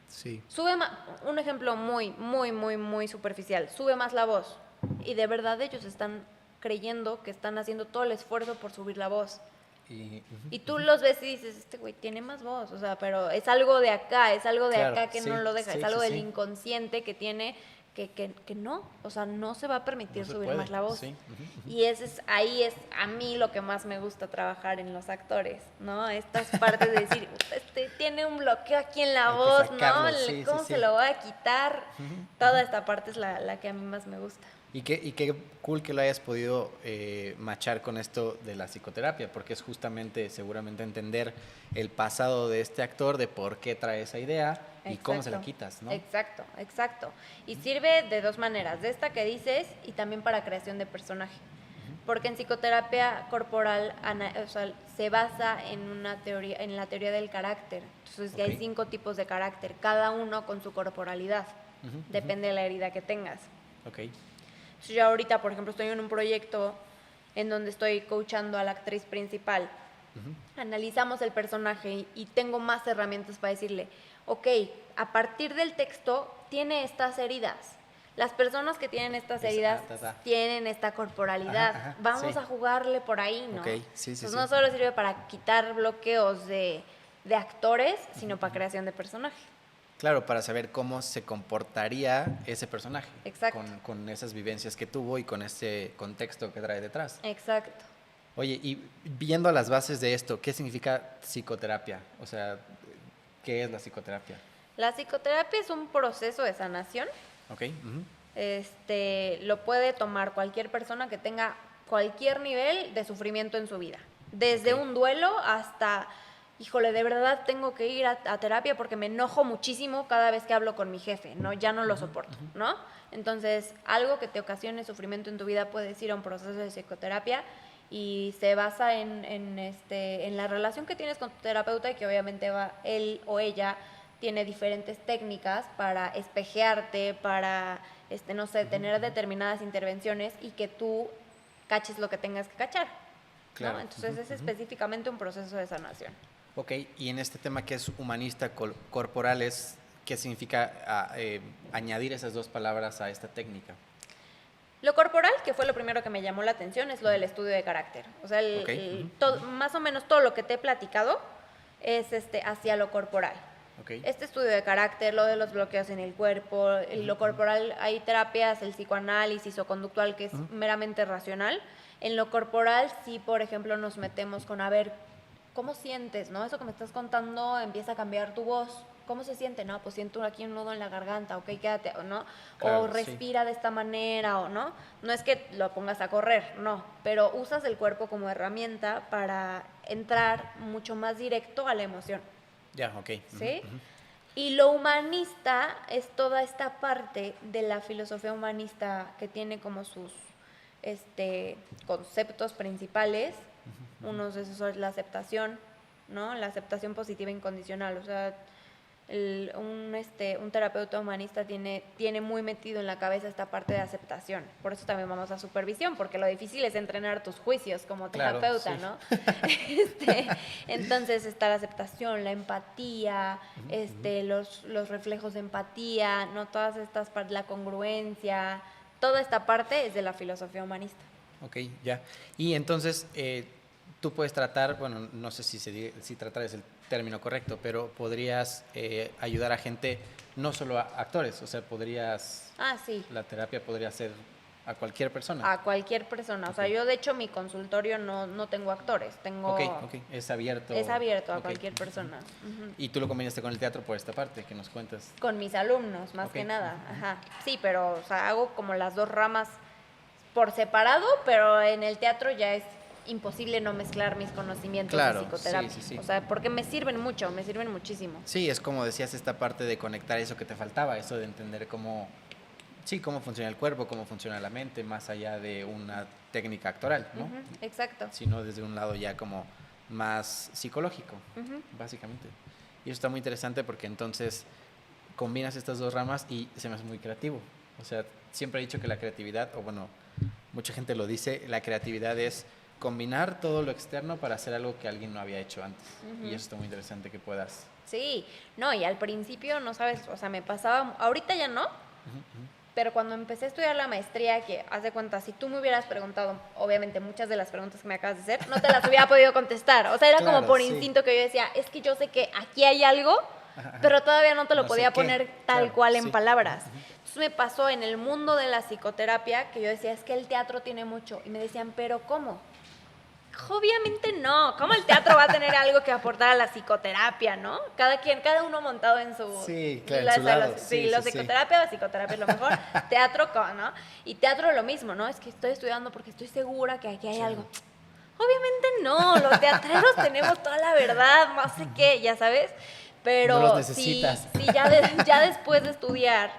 A: sí.
B: sube más, un ejemplo muy superficial, sube más la voz. Y de verdad ellos están creyendo que están haciendo todo el esfuerzo por subir la voz. Y tú los ves y dices, este güey tiene más voz, o sea, pero es algo de acá, es algo de
A: Claro,
B: acá que
A: sí,
B: no lo deja,
A: sí,
B: es algo
A: sí,
B: del
A: sí.
B: inconsciente que tiene, que no, o sea, no se va a permitir
A: No se
B: subir
A: puede,
B: más la voz.
A: sí.
B: Y ahí es a mí lo que más me gusta trabajar en los actores, ¿no? Estas partes de decir, tiene un bloqueo aquí en la
A: Hay que
B: voz,
A: sacarlo,
B: ¿no?
A: sí,
B: ¿Cómo
A: sí,
B: se
A: sí.
B: lo voy a quitar? Toda esta parte es la que a mí más me gusta.
A: Y qué cool que lo hayas podido machar con esto de la psicoterapia, porque es justamente, seguramente, entender el pasado de este actor, de por qué trae esa idea y cómo se la quitas, ¿no?
B: Exacto. Y sirve de dos maneras, de esta que dices y también para creación de personaje. Porque en psicoterapia corporal o sea, se basa en la teoría del carácter. Entonces, hay 5 tipos de carácter, cada uno con su corporalidad. Depende de la herida que tengas.
A: Okay.
B: Yo ahorita, por ejemplo, estoy en un proyecto en donde estoy coachando a la actriz principal. Analizamos el personaje y tengo más herramientas para decirle, ok, a partir del texto tiene estas heridas. Las personas que tienen estas heridas tienen esta corporalidad. Vamos a jugarle por ahí, ¿no?
A: Okay. Sí,
B: Entonces no solo sirve para quitar bloqueos de actores, sino para creación de personaje.
A: Claro, para saber cómo se comportaría ese personaje.
B: Exacto.
A: Con esas vivencias que tuvo y con ese contexto que trae detrás.
B: Exacto.
A: Oye, y viendo las bases de esto, ¿qué significa psicoterapia? O sea, ¿qué es la psicoterapia?
B: La psicoterapia es un proceso de sanación.
A: Ok.
B: Lo puede tomar cualquier persona que tenga cualquier nivel de sufrimiento en su vida. Desde un duelo hasta, híjole, de verdad tengo que ir a terapia porque me enojo muchísimo cada vez que hablo con mi jefe, ¿no? Ya no lo soporto, ¿no? Entonces, algo que te ocasione sufrimiento en tu vida, puedes ir a un proceso de psicoterapia y se basa en la relación que tienes con tu terapeuta y que obviamente él o ella tiene diferentes técnicas para espejearte, para, no sé, tener determinadas intervenciones y que tú caches lo que tengas que cachar. Claro. ¿No? Entonces es específicamente un proceso de sanación.
A: Ok, y en este tema que es humanista corporal, ¿qué significa añadir esas dos palabras a esta técnica?
B: Lo corporal, que fue lo primero que me llamó la atención, es lo del estudio de carácter. O sea, más o menos todo lo que te he platicado es hacia lo corporal.
A: Okay.
B: Este estudio de carácter, lo de los bloqueos en el cuerpo, lo corporal, hay terapias, el psicoanálisis o conductual que es meramente racional. En lo corporal, sí, por ejemplo, nos metemos con, a ver, ¿cómo sientes, no? Eso que me estás contando empieza a cambiar tu voz. ¿Cómo se siente? No, pues siento aquí un nudo en la garganta, ok, quédate, ¿no?
A: Claro,
B: o respira de esta manera, o no. No es que lo pongas a correr, no, pero usas el cuerpo como herramienta para entrar mucho más directo a la emoción.
A: Ya, ok.
B: ¿Sí? Y lo humanista es toda esta parte de la filosofía humanista que tiene como sus conceptos principales. Uno de esos es la aceptación, ¿no? La aceptación positiva e incondicional. O sea, un terapeuta humanista tiene muy metido en la cabeza esta parte de aceptación. Por eso también vamos a supervisión, porque lo difícil es entrenar tus juicios como terapeuta,
A: claro, sí.
B: ¿no? Entonces está la aceptación, la empatía, los reflejos de empatía, ¿no? Todas estas partes, la congruencia, toda esta parte es de la filosofía humanista.
A: Ok, ya. Y entonces, tú puedes tratar, bueno, no sé si tratar es el término correcto, pero podrías ayudar a gente, no solo a actores, o sea, podrías...
B: Sí.
A: La terapia podría ser a cualquier persona.
B: A cualquier persona. Okay. O sea, yo de hecho mi consultorio no tengo actores, tengo...
A: Ok, es abierto.
B: Es abierto a cualquier persona.
A: Y tú lo combinaste con el teatro por esta parte, que nos cuentas.
B: Con mis alumnos, más que nada. Ajá. Sí, pero, o sea, hago como las dos ramas por separado, pero en el teatro ya es imposible no mezclar mis conocimientos de psicoterapia. Sí. O sea, porque me sirven muchísimo.
A: Sí, es como decías, esta parte de conectar eso que te faltaba, eso de entender cómo funciona el cuerpo, cómo funciona la mente, más allá de una técnica actoral, ¿no?
B: Exacto.
A: Sino desde un lado ya como más psicológico, básicamente. Y eso está muy interesante porque entonces combinas estas dos ramas y se me hace muy creativo. O sea, siempre he dicho que la creatividad, o bueno, mucha gente lo dice, la creatividad es combinar todo lo externo para hacer algo que alguien no había hecho antes. Y eso está muy interesante que puedas.
B: Sí, no, y al principio, no sabes, o sea, me pasaba, ahorita ya no, pero cuando empecé a estudiar la maestría, que haz de cuenta, si tú me hubieras preguntado, obviamente muchas de las preguntas que me acabas de hacer, no te las hubiera podido contestar. O sea, era como por instinto que yo decía, es que yo sé que aquí hay algo, pero todavía no te lo podía poner tal cual en palabras. Entonces me pasó en el mundo de la psicoterapia que yo decía, es que el teatro tiene mucho. Y me decían, ¿pero cómo? Obviamente no. ¿Cómo el teatro va a tener algo que aportar a la psicoterapia, no? Cada uno montado en su...
A: Sí, claro, en su lado.
B: Psicoterapia es lo mejor. Teatro, ¿no? Y teatro lo mismo, ¿no? Es que estoy estudiando porque estoy segura que aquí hay algo. Obviamente no. Los teatreros tenemos toda la verdad, no sé qué, ya sabes. Pero
A: no los necesitas.
B: Sí, ya después de estudiar,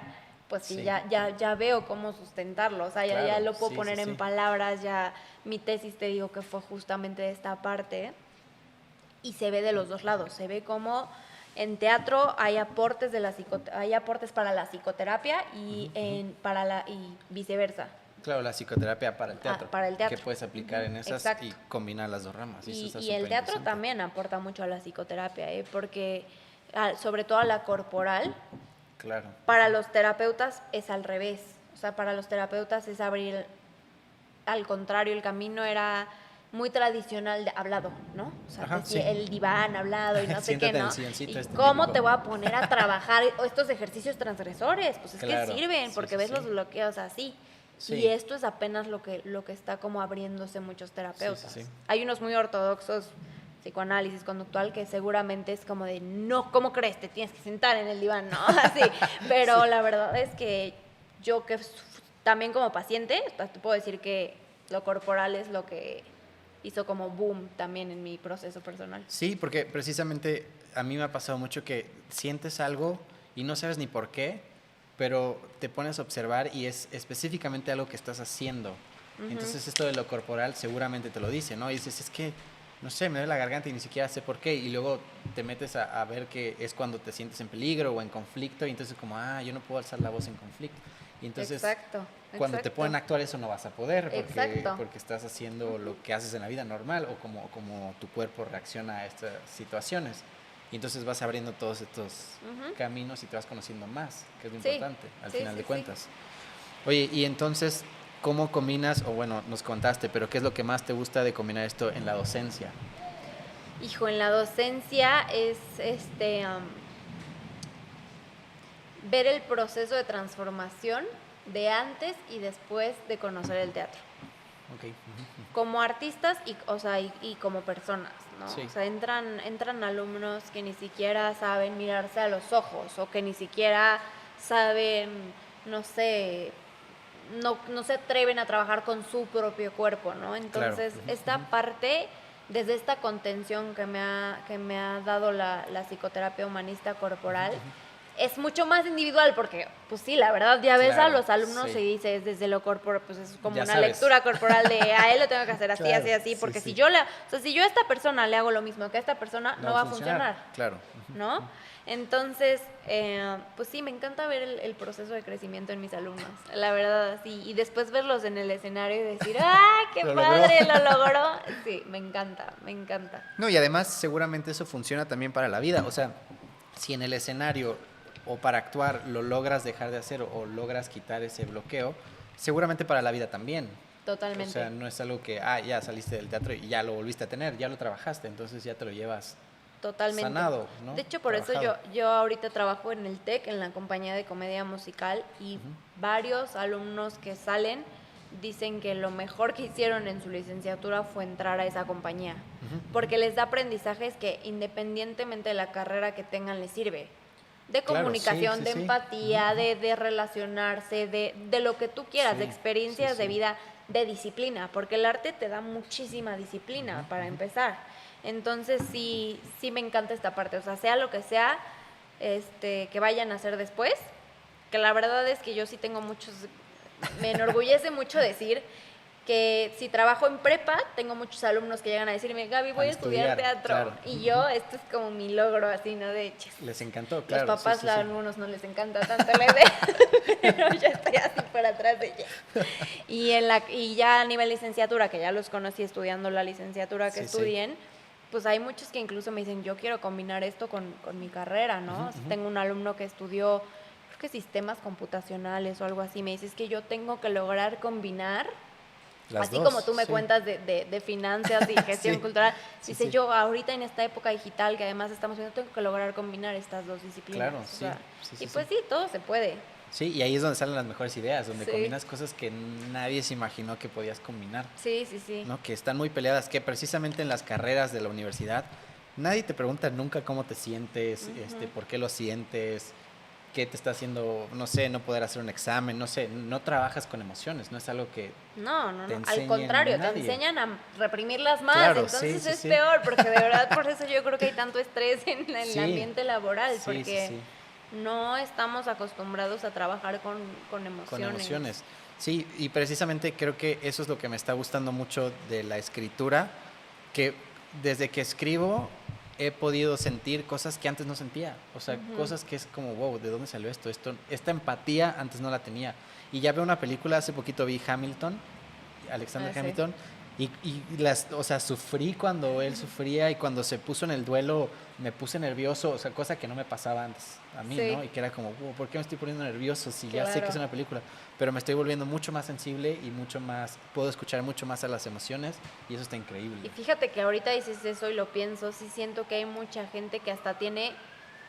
B: pues sí, ya veo cómo sustentarlo. O sea, ya lo puedo poner en palabras, ya... Mi tesis te digo que fue justamente de esta parte y se ve de los dos lados. Se ve como en teatro hay aportes para la psicoterapia y y viceversa.
A: Claro, la psicoterapia para el teatro.
B: Para el teatro.
A: Que puedes aplicar en esas. Exacto. Y combinar las dos ramas.
B: Y el teatro también aporta mucho a la psicoterapia, porque sobre todo a la corporal.
A: Claro.
B: Para los terapeutas es al revés. O sea, para los terapeutas es abrir... Al contrario, el camino era muy tradicional de hablado, ¿no? O sea, el diván hablado y no sé qué, ¿no? ¿Y cómo te voy a poner a trabajar estos ejercicios transgresores? Pues es que sirven, porque ves los bloqueos así. Sí. Y esto es apenas lo que está como abriéndose muchos terapeutas. Hay unos muy ortodoxos, psicoanálisis conductual, que seguramente es como de, no, ¿cómo crees? Te tienes que sentar en el diván, ¿no? Así. Pero la verdad es que yo que... También como paciente, te puedo decir que lo corporal es lo que hizo como boom también en mi proceso personal.
A: Sí, porque precisamente a mí me ha pasado mucho que sientes algo y no sabes ni por qué, pero te pones a observar y es específicamente algo que estás haciendo. Entonces esto de lo corporal seguramente te lo dice, ¿no? Y dices, es que, no sé, me duele la garganta y ni siquiera sé por qué. Y luego te metes a ver que es cuando te sientes en peligro o en conflicto y entonces como, yo no puedo alzar la voz en conflicto. Y entonces, cuando te ponen a actuar eso no vas a poder porque estás haciendo lo que haces en la vida normal o como tu cuerpo reacciona a estas situaciones. Y entonces vas abriendo todos estos caminos y te vas conociendo más, que es lo importante al final de cuentas. Oye, y entonces, ¿cómo combinas, o bueno, nos contaste, pero qué es lo que más te gusta de combinar esto en la docencia?
B: Hijo, en la docencia es ver el proceso de transformación de antes y después de conocer el teatro.
A: Okay.
B: Como artistas y como personas, ¿no?
A: Sí.
B: O sea, entran alumnos que ni siquiera saben mirarse a los ojos o que ni siquiera saben, no sé, no se atreven a trabajar con su propio cuerpo, ¿no? Entonces,
A: claro.
B: esta parte, desde esta contención que me ha dado la psicoterapia humanista corporal, es mucho más individual porque, pues sí, la verdad, ya ves a los alumnos y dices desde lo corporal, pues es como
A: ya
B: una
A: sabes.
B: lectura corporal de a él lo tengo que hacer así,
A: claro,
B: así, porque si yo a esta persona le hago lo mismo que a esta persona, no va a funcionar.
A: Claro.
B: ¿No? Entonces, pues sí, me encanta ver el proceso de crecimiento en mis alumnos, la verdad, sí, y después verlos en el escenario y decir, ¡ah, qué padre, lo logró! Sí, me encanta.
A: No, y además seguramente eso funciona también para la vida, o sea, si en el escenario o para actuar lo logras dejar de hacer o logras quitar ese bloqueo, seguramente para la vida también.
B: Totalmente.
A: O sea, no es algo que, ya saliste del teatro y ya lo volviste a tener, ya lo trabajaste, entonces ya te lo llevas
B: totalmente
A: sanado, ¿no?
B: De hecho, por eso yo ahorita trabajo en el TEC, en la compañía de comedia musical, y varios alumnos que salen dicen que lo mejor que hicieron en su licenciatura fue entrar a esa compañía, porque les da aprendizajes que independientemente de la carrera que tengan les sirve. De comunicación, de empatía, de relacionarse, de lo que tú quieras, de experiencias de vida, de disciplina, porque el arte te da muchísima disciplina para empezar. Entonces sí me encanta esta parte, o sea lo que sea que vayan a hacer después, que la verdad es que yo sí tengo me enorgullece mucho decir que si trabajo en prepa, tengo muchos alumnos que llegan a decirme, Gaby, voy a estudiar teatro. Claro. Y yo, esto es como mi logro, así, ¿no? De hecho.
A: Les encantó, claro.
B: Los papás, a algunos no les encanta tanto la idea, pero ya estoy así para atrás de ella. Y ya a nivel licenciatura, que ya los conocí estudiando la licenciatura que estudien, pues hay muchos que incluso me dicen, yo quiero combinar esto con mi carrera, ¿no? Tengo un alumno que estudió, creo que sistemas computacionales o algo así, me dice, es que yo tengo que lograr combinar así como tú me cuentas de finanzas y gestión cultural, dice yo ahorita en esta época digital que además estamos viendo, tengo que lograr combinar estas dos disciplinas.
A: Claro,
B: y pues sí, todo se puede.
A: Sí, y ahí es donde salen las mejores ideas, donde combinas cosas que nadie se imaginó que podías combinar.
B: Sí.
A: ¿No? Que están muy peleadas, que precisamente en las carreras de la universidad nadie te pregunta nunca cómo te sientes, por qué lo sientes, qué te está haciendo, no sé, no poder hacer un examen, no sé, no trabajas con emociones, no es algo que
B: no, al contrario,
A: nadie.
B: Te enseñan a reprimirlas más, entonces es peor, porque de verdad por eso yo creo que hay tanto estrés en el ambiente laboral, porque no estamos acostumbrados a trabajar con emociones.
A: Con emociones, sí, y precisamente creo que eso es lo que me está gustando mucho de la escritura, que desde que escribo he podido sentir cosas que antes no sentía, o sea, cosas que es como, wow, ¿de dónde salió esto? Esta empatía antes no la tenía. Y ya veo una película, hace poquito vi Hamilton, Alexander Hamilton, o sea, sufrí cuando él sufría y cuando se puso en el duelo me puse nervioso, o sea, cosa que no me pasaba antes a mí, ¿no? Y que era como, wow, ¿por qué me estoy poniendo nervioso si ya sé que es una película? Pero me estoy volviendo mucho más sensible y mucho más, puedo escuchar mucho más a las emociones y eso está increíble.
B: Y fíjate que ahorita dices eso y lo pienso, sí siento que hay mucha gente que hasta tiene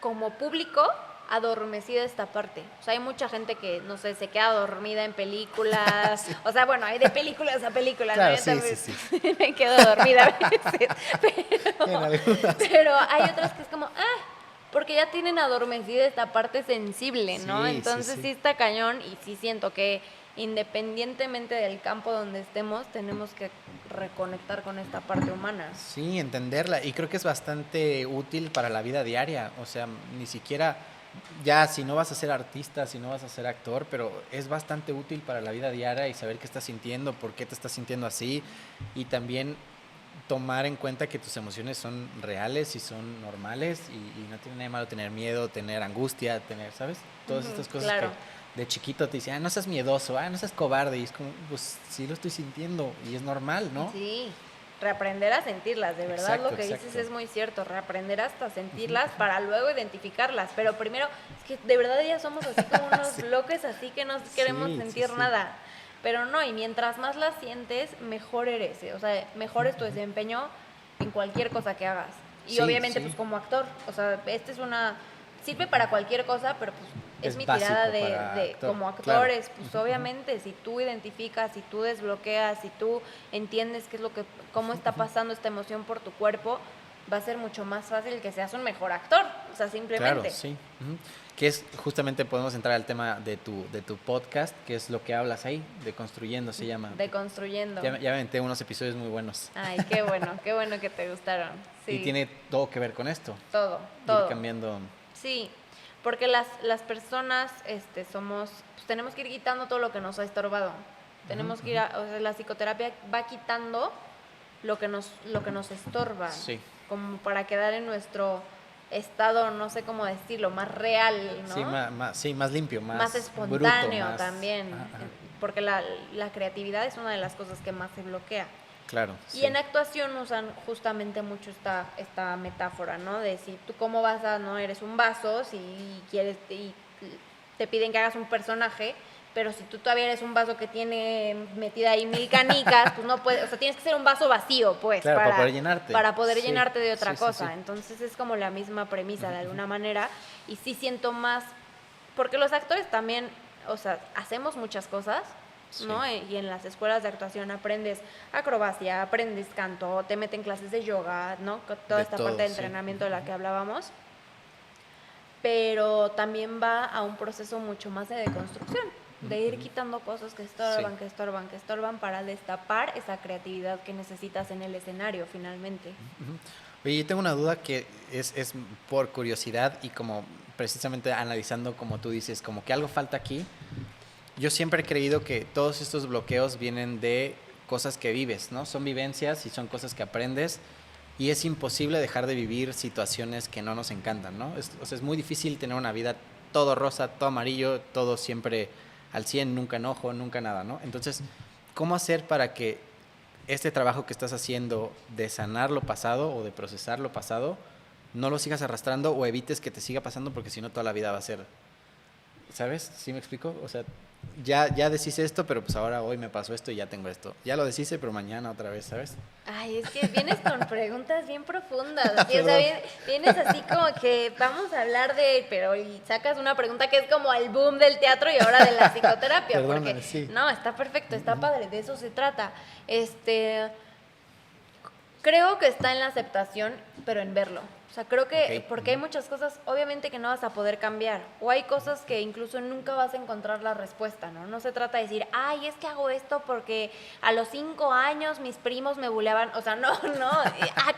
B: como público adormecida esta parte. O sea, hay mucha gente que, no sé, se queda dormida en películas. O sea, bueno, hay de películas a películas.
A: Claro,
B: ¿no? Sí. Me quedo dormida a veces. Pero hay otras que es como, porque ya tienen adormecida esta parte sensible, ¿no? Entonces sí está cañón y sí siento que independientemente del campo donde estemos, tenemos que reconectar con esta parte humana.
A: Sí, entenderla. Y creo que es bastante útil para la vida diaria. O sea, ni siquiera, ya si no vas a ser artista, si no vas a ser actor, pero es bastante útil para la vida diaria y saber qué estás sintiendo, por qué te estás sintiendo así. Y también tomar en cuenta que tus emociones son reales y son normales y no tiene nada de malo tener miedo, tener angustia, tener, ¿sabes? Todas estas cosas que de chiquito te dicen, no seas miedoso, no seas cobarde, y es como, pues sí lo estoy sintiendo y es normal, ¿no?
B: Sí, reaprender a sentirlas, de verdad lo que dices es muy cierto, reaprender hasta sentirlas para luego identificarlas, pero primero, es que de verdad ya somos así como unos bloques así que no queremos sentir nada. pero no, y mientras más la sientes, mejor eres, o sea, mejor es tu desempeño en cualquier cosa que hagas. Y
A: Sí,
B: obviamente,
A: sí.
B: pues como actor, o sea, sirve para cualquier cosa, pero pues es mi
A: básico
B: tirada
A: para
B: de
A: actor,
B: como
A: claro.
B: actores, pues obviamente, si tú identificas, si tú desbloqueas, si tú entiendes cómo está pasando esta emoción por tu cuerpo, va a ser mucho más fácil que seas un mejor actor, o sea,
A: Claro,
B: simplemente.
A: sí. Que es, justamente podemos entrar al tema de tu podcast, que es lo que hablas ahí, de Construyendo se llama.
B: Deconstruyendo.
A: Ya me aventé unos episodios muy buenos.
B: Ay, qué bueno que te gustaron. Sí.
A: Y tiene todo que ver con esto.
B: Todo.
A: Ir cambiando.
B: Sí, porque las personas pues tenemos que ir quitando todo lo que nos ha estorbado. Tenemos que o sea, la psicoterapia va quitando lo que nos estorba,
A: Sí.
B: como para quedar en nuestro estado, no sé cómo decirlo, más real, ¿no?
A: Sí, más limpio,
B: más espontáneo
A: bruto, más,
B: también, porque la creatividad es una de las cosas que más se bloquea.
A: Claro.
B: Y
A: sí.
B: en actuación usan justamente mucho esta metáfora, ¿no? De si tú cómo no eres un vaso, si quieres y te piden que hagas un personaje, pero si tú todavía eres un vaso que tiene metida ahí 1000 canicas, pues no puedes, o sea, tienes que ser un vaso vacío, pues,
A: Claro, para poder llenarte.
B: para poder
A: Sí,
B: llenarte de otra
A: sí,
B: cosa.
A: sí.
B: Entonces es como la misma premisa de alguna manera, y sí siento más, porque los actores también, o sea, hacemos muchas cosas, ¿no?
A: Sí.
B: Y en las escuelas de actuación aprendes acrobacia, aprendes canto, te meten clases de yoga, ¿no? Toda
A: De
B: esta
A: todo,
B: parte de
A: sí.
B: entrenamiento de la que hablábamos. Pero también va a un proceso mucho más de deconstrucción, de ir quitando cosas que estorban,
A: Sí.
B: que estorban para destapar esa creatividad que necesitas en el escenario finalmente.
A: Oye, yo tengo una duda que es por curiosidad y como precisamente analizando, como tú dices, como que algo falta aquí. Yo siempre he creído que todos estos bloqueos vienen de cosas que vives, ¿no? Son vivencias y son cosas que aprendes y es imposible dejar de vivir situaciones que no nos encantan, ¿no? O sea, es muy difícil tener una vida todo rosa, todo amarillo, todo siempre al 100, nunca enojo, nunca nada, ¿no? Entonces, ¿cómo hacer para que este trabajo que estás haciendo de sanar lo pasado o de procesar lo pasado no lo sigas arrastrando o evites que te siga pasando porque si no toda la vida va a ser, ¿sabes? ¿Sí me explico? O sea, ya deshice esto, pero pues ahora hoy me pasó esto y ya tengo esto. Ya lo deshice, pero mañana otra vez, ¿sabes?
B: Ay, es que vienes con preguntas bien profundas. Así, o sea, vienes así como que vamos a hablar pero y sacas una pregunta que es como el boom del teatro y ahora de la psicoterapia.
A: Perdóname,
B: porque
A: sí.
B: no, está perfecto, está padre, de eso se trata. Creo que está en la aceptación, pero en verlo. O sea, creo que,
A: Ok.
B: porque hay muchas cosas, obviamente, que no vas a poder cambiar. O hay cosas que incluso nunca vas a encontrar la respuesta, ¿no? No se trata de decir, ay, es que hago esto porque a los 5 años mis primos me buleaban. O sea, no.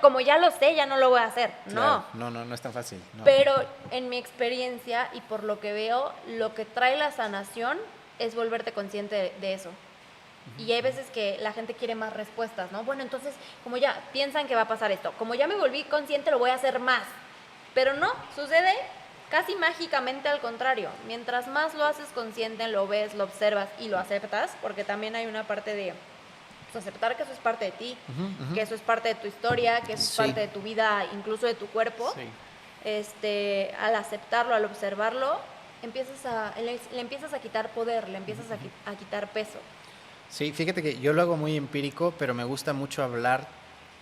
B: Como ya lo sé, ya no lo voy a hacer.
A: Claro.
B: No.
A: No es tan fácil. No.
B: Pero en mi experiencia y por lo que veo, lo que trae la sanación es volverte consciente de eso. Y hay veces que la gente quiere más respuestas, ¿no? Bueno, entonces, como ya piensan que va a pasar esto, como ya me volví consciente, lo voy a hacer más. Pero no, sucede casi mágicamente al contrario. Mientras más lo haces consciente, lo ves, lo observas y lo aceptas, porque también hay una parte de pues, aceptar que eso es parte de ti, que eso es parte de tu historia, que eso es parte de tu vida, incluso de tu cuerpo.
A: Sí.
B: Al aceptarlo, al observarlo, le empiezas a quitar poder, le empiezas a quitar peso.
A: Sí, fíjate que yo lo hago muy empírico, pero me gusta mucho hablar.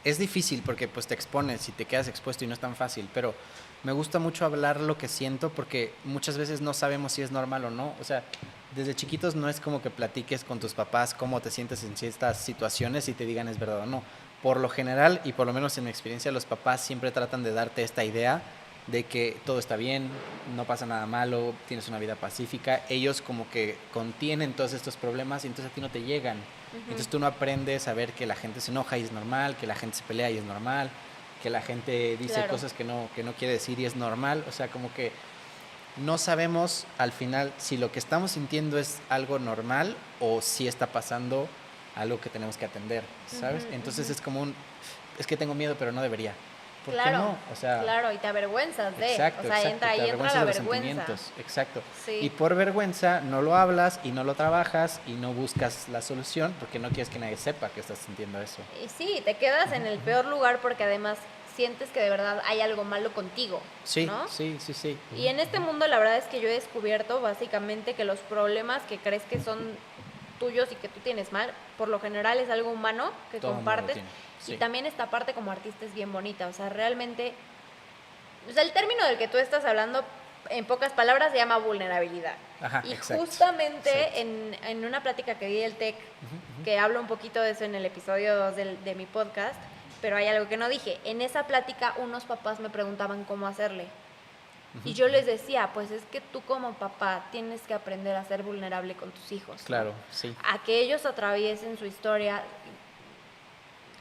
A: Es difícil porque pues te expones y te quedas expuesto y no es tan fácil, pero me gusta mucho hablar lo que siento porque muchas veces no sabemos si es normal o no. O sea, desde chiquitos no es como que platiques con tus papás cómo te sientes en ciertas situaciones y te digan es verdad o no. Por lo general, y por lo menos en mi experiencia, los papás siempre tratan de darte esta idea de que todo está bien, no pasa nada malo, tienes una vida pacífica. Ellos como que contienen todos estos problemas y entonces a ti no te llegan. Entonces tú no aprendes a ver que la gente se enoja y es normal, que la gente se pelea y es normal, que la gente dice cosas que no quiere decir y es normal. O sea, como que no sabemos al final si lo que estamos sintiendo es algo normal o si está pasando algo que tenemos que atender, ¿sabes? Entonces es como es que tengo miedo pero no debería. ¿Por qué no? O sea,
B: claro, y te avergüenzas de.
A: Exacto,
B: o sea, entra la vergüenza.
A: Exacto.
B: Sí.
A: Y por vergüenza no lo hablas y no lo trabajas y no buscas la solución porque no quieres que nadie sepa que estás sintiendo eso.
B: Y sí, te quedas en el peor lugar porque además sientes que de verdad hay algo malo contigo.
A: Sí,
B: ¿no?
A: sí.
B: Y en este mundo la verdad es que yo he descubierto básicamente que los problemas que crees que son tuyos y que tú tienes mal, por lo general es algo humano que
A: Todo mundo lo
B: compartes.
A: tiene, sí.
B: Y también esta parte como artista es bien bonita, o sea, realmente, o sea, el término del que tú estás hablando, en pocas palabras, se llama vulnerabilidad.
A: Ajá,
B: y
A: exacto,
B: justamente
A: exacto.
B: en una plática que di del TEC, que hablo un poquito de eso en el episodio 2 de mi podcast, pero hay algo que no dije. En esa plática unos papás me preguntaban cómo hacerle. Y yo les decía, pues es que tú como papá tienes que aprender a ser vulnerable con tus hijos, ¿no?
A: Claro, sí.
B: A que ellos atraviesen su historia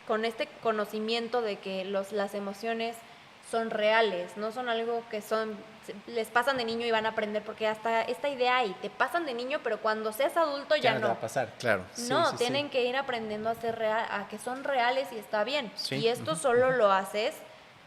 B: con este conocimiento de que las emociones son reales, no son algo que les pasan de niño y van a aprender, porque hasta esta idea hay, te pasan de niño, pero cuando seas adulto ya
A: no
B: no.
A: te va a pasar, claro.
B: No,
A: Sí,
B: tienen que ir aprendiendo a ser a que son reales y está bien.
A: Sí,
B: Y esto solo lo haces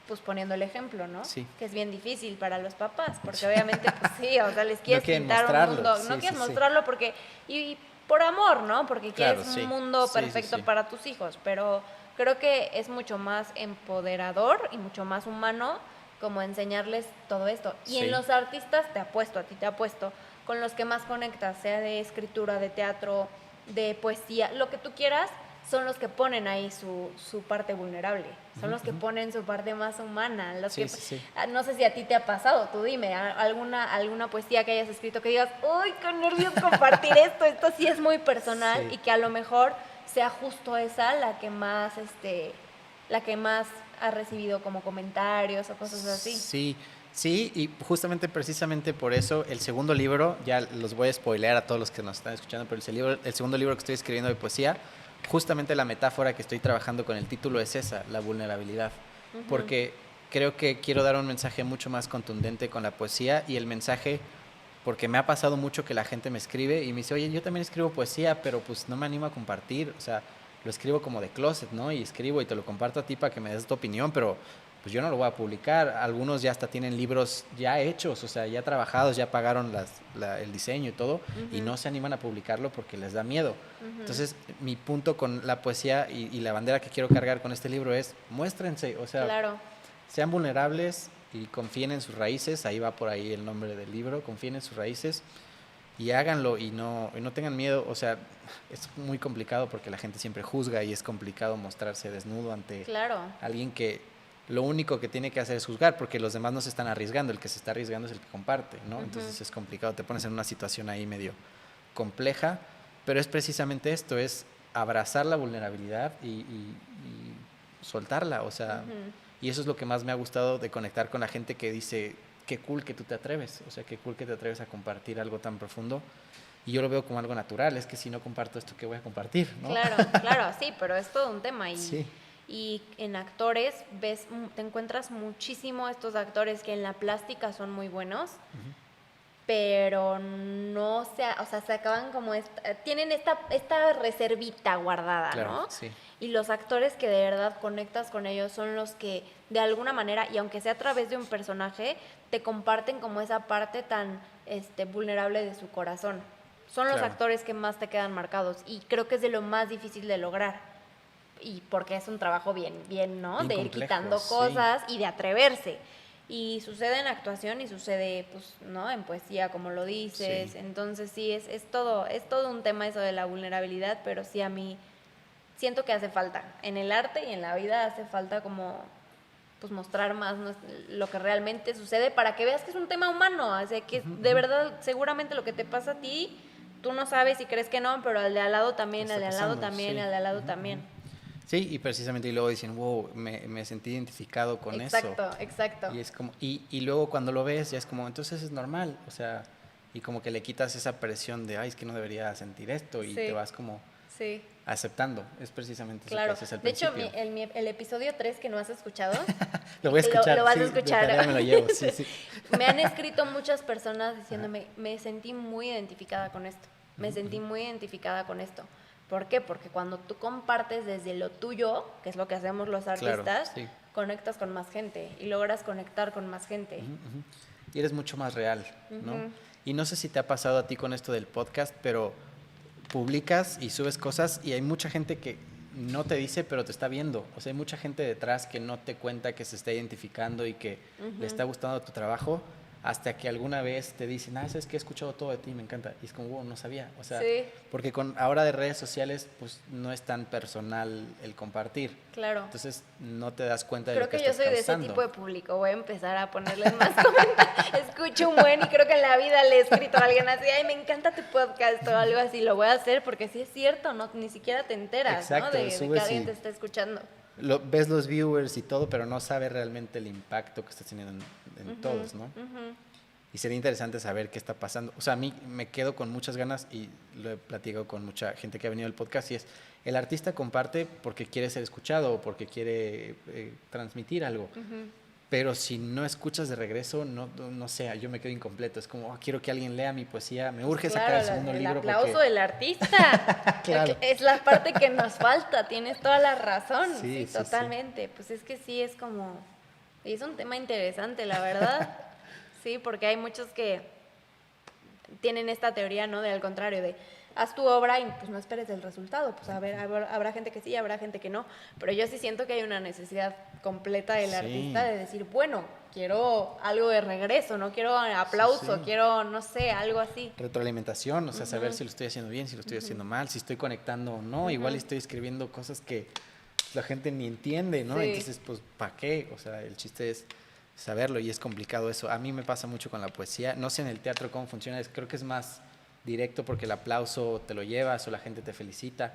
B: pues poniendo el ejemplo, ¿no?
A: Sí.
B: Que es bien difícil para los papás, porque obviamente pues sí, o sea, les quieres
A: quieren
B: pintar un
A: mostrarlo,
B: mundo,
A: sí,
B: no quieres
A: sí.
B: mostrarlo porque y por amor, ¿no? Porque
A: Claro,
B: quieres
A: sí.
B: un mundo
A: Sí,
B: perfecto
A: sí.
B: para tus hijos, pero creo que es mucho más empoderador y mucho más humano como enseñarles todo esto. Y
A: Sí.
B: en los artistas, te apuesto, a ti te apuesto, con los que más conectas, sea de escritura, de teatro, de poesía, lo que tú quieras, son los que ponen ahí su parte vulnerable, son los que ponen su parte más humana, los que
A: Sí.
B: no sé si a ti te ha pasado, tú dime, alguna poesía que hayas escrito que digas, ¡uy, qué nervios compartir esto sí es muy personal!
A: Sí.
B: Y que a lo mejor sea justo esa la que más ha recibido como comentarios o cosas así.
A: Sí, y justamente precisamente por eso el segundo libro, ya los voy a spoilear a todos los que nos están escuchando, pero el segundo libro que estoy escribiendo de poesía, justamente la metáfora que estoy trabajando con el título es esa, la vulnerabilidad, porque creo que quiero dar un mensaje mucho más contundente con la poesía y el mensaje, porque me ha pasado mucho que la gente me escribe y me dice, oye, yo también escribo poesía, pero pues no me animo a compartir, o sea, lo escribo como de closet, ¿no? Y escribo y te lo comparto a ti para que me des tu opinión, pero pues yo no lo voy a publicar. Algunos ya hasta tienen libros ya hechos, o sea, ya trabajados, ya pagaron el diseño y todo, y no se animan a publicarlo porque les da miedo. Entonces, mi punto con la poesía y la bandera que quiero cargar con este libro es, muéstrense, o sea,
B: Claro.
A: sean vulnerables y confíen en sus raíces, ahí va por ahí el nombre del libro, confíen en sus raíces y háganlo y no tengan miedo, o sea, es muy complicado porque la gente siempre juzga y es complicado mostrarse desnudo ante alguien que lo único que tiene que hacer es juzgar, porque los demás no se están arriesgando, el que se está arriesgando es el que comparte, ¿no? Entonces es complicado, te pones en una situación ahí medio compleja, pero es precisamente esto, es abrazar la vulnerabilidad y soltarla, o sea, y eso es lo que más me ha gustado de conectar con la gente que dice, qué cool que tú te atreves, o sea, qué cool que te atreves a compartir algo tan profundo. Y yo lo veo como algo natural, es que si no comparto esto, ¿qué voy a compartir? ¿No?
B: Claro, sí, pero es todo un tema.
A: Sí.
B: Y en actores te encuentras muchísimo estos actores que en la plástica son muy buenos, pero no se acaban como tienen esta reservita guardada,
A: Claro,
B: ¿no?
A: sí.
B: Y los actores que de verdad conectas con ellos son los que de alguna manera, y aunque sea a través de un personaje, te comparten como esa parte tan vulnerable de su corazón. Son los actores que más te quedan marcados y creo que es de lo más difícil de lograr. Y porque es un trabajo bien, ¿no?
A: Bien
B: de ir
A: complejo,
B: quitando
A: sí.
B: cosas y de atreverse. Y sucede en actuación y sucede, pues, ¿no? En poesía, como lo dices.
A: Sí.
B: Entonces sí, es todo un tema eso de la vulnerabilidad, pero sí a mí siento que hace falta. En el arte y en la vida hace falta como pues mostrar más lo que realmente sucede para que veas que es un tema humano, o sea, que de verdad seguramente lo que te pasa a ti, tú no sabes y crees que no, pero al de al lado también, al de al lado también, al de al lado también.
A: Sí, y precisamente y luego dicen, wow, me sentí identificado con eso.
B: Exacto.
A: Y es como, y luego cuando lo ves ya es como, entonces es normal, o sea, y como que le quitas esa presión de, ay, es que no debería sentir esto, y te vas como aceptando, es precisamente eso que haces al principio.
B: De hecho, el episodio 3 que no has escuchado,
A: lo voy a escuchar,
B: lo vas a escuchar.
A: De tarea me lo llevo, sí.
B: Me han escrito muchas personas diciéndome, me sentí muy identificada con esto, ¿Por qué? Porque cuando tú compartes desde lo tuyo, que es lo que hacemos los artistas, conectas con más gente y logras conectar con más gente.
A: Y eres mucho más real, ¿no? Y no sé si te ha pasado a ti con esto del podcast, pero publicas y subes cosas y hay mucha gente que no te dice, pero te está viendo. O sea, hay mucha gente detrás que no te cuenta, que se está identificando y que le está gustando tu trabajo. hasta que alguna vez te dicen, sabes que he escuchado todo de ti, me encanta. Y es como, wow, no sabía. O sea,
B: Sí.
A: porque ahora de redes sociales, pues no es tan personal el compartir.
B: Claro.
A: Entonces no te das cuenta de
B: Creo
A: lo que
B: que yo
A: estás
B: soy de
A: causando.
B: ese tipo de público. Voy a empezar a ponerles más comentarios. Escucho un buen y creo que en la vida le he escrito a alguien así, ay, me encanta tu podcast o algo así. Lo voy a hacer porque sí es cierto, no, ni siquiera te enteras,
A: Exacto,
B: ¿no? De que alguien te está escuchando.
A: Ves los viewers y todo, pero no sabes realmente el impacto que estás teniendo en todos, ¿no? Y sería interesante saber qué está pasando. O sea, a mí me quedo con muchas ganas y lo he platicado con mucha gente que ha venido al podcast y es, el artista comparte porque quiere ser escuchado o porque quiere transmitir algo. Pero si no escuchas de regreso, no sé, yo me quedo incompleto. Es como, quiero que alguien lea mi poesía, me urge sacar el segundo libro.
B: El aplauso
A: porque...
B: del artista.
A: Claro.
B: Es la parte que nos falta, tienes toda la razón.
A: Sí,
B: totalmente. Pues es que sí, es como... Y es un tema interesante, la verdad. Sí, porque hay muchos que tienen esta teoría, ¿no? Al contrario, de haz tu obra y pues no esperes el resultado. Pues a ver, habrá gente que sí, habrá gente que no. Pero yo sí siento que hay una necesidad completa del artista de decir, bueno, quiero algo de regreso, no quiero aplauso, quiero, no sé, algo así.
A: Retroalimentación, o sea, saber si lo estoy haciendo bien, si lo estoy haciendo mal, si estoy conectando o no. Igual estoy escribiendo cosas que la gente ni entiende, ¿no? Entonces, pues, ¿para qué? O sea, el chiste es saberlo y es complicado eso. A mí me pasa mucho con la poesía. No sé en el teatro cómo funciona, creo que es más directo porque el aplauso te lo llevas o la gente te felicita.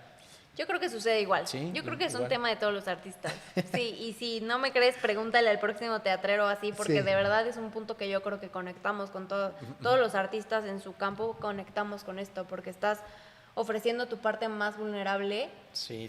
B: Yo creo que sucede igual.
A: ¿Sí?
B: Yo creo que es un tema de todos los artistas. Sí, y si no me crees, pregúntale al próximo teatrero así, porque de verdad es un punto que yo creo que conectamos con todos los artistas en su campo, conectamos con esto, porque estás ofreciendo tu parte más vulnerable.
A: Sí.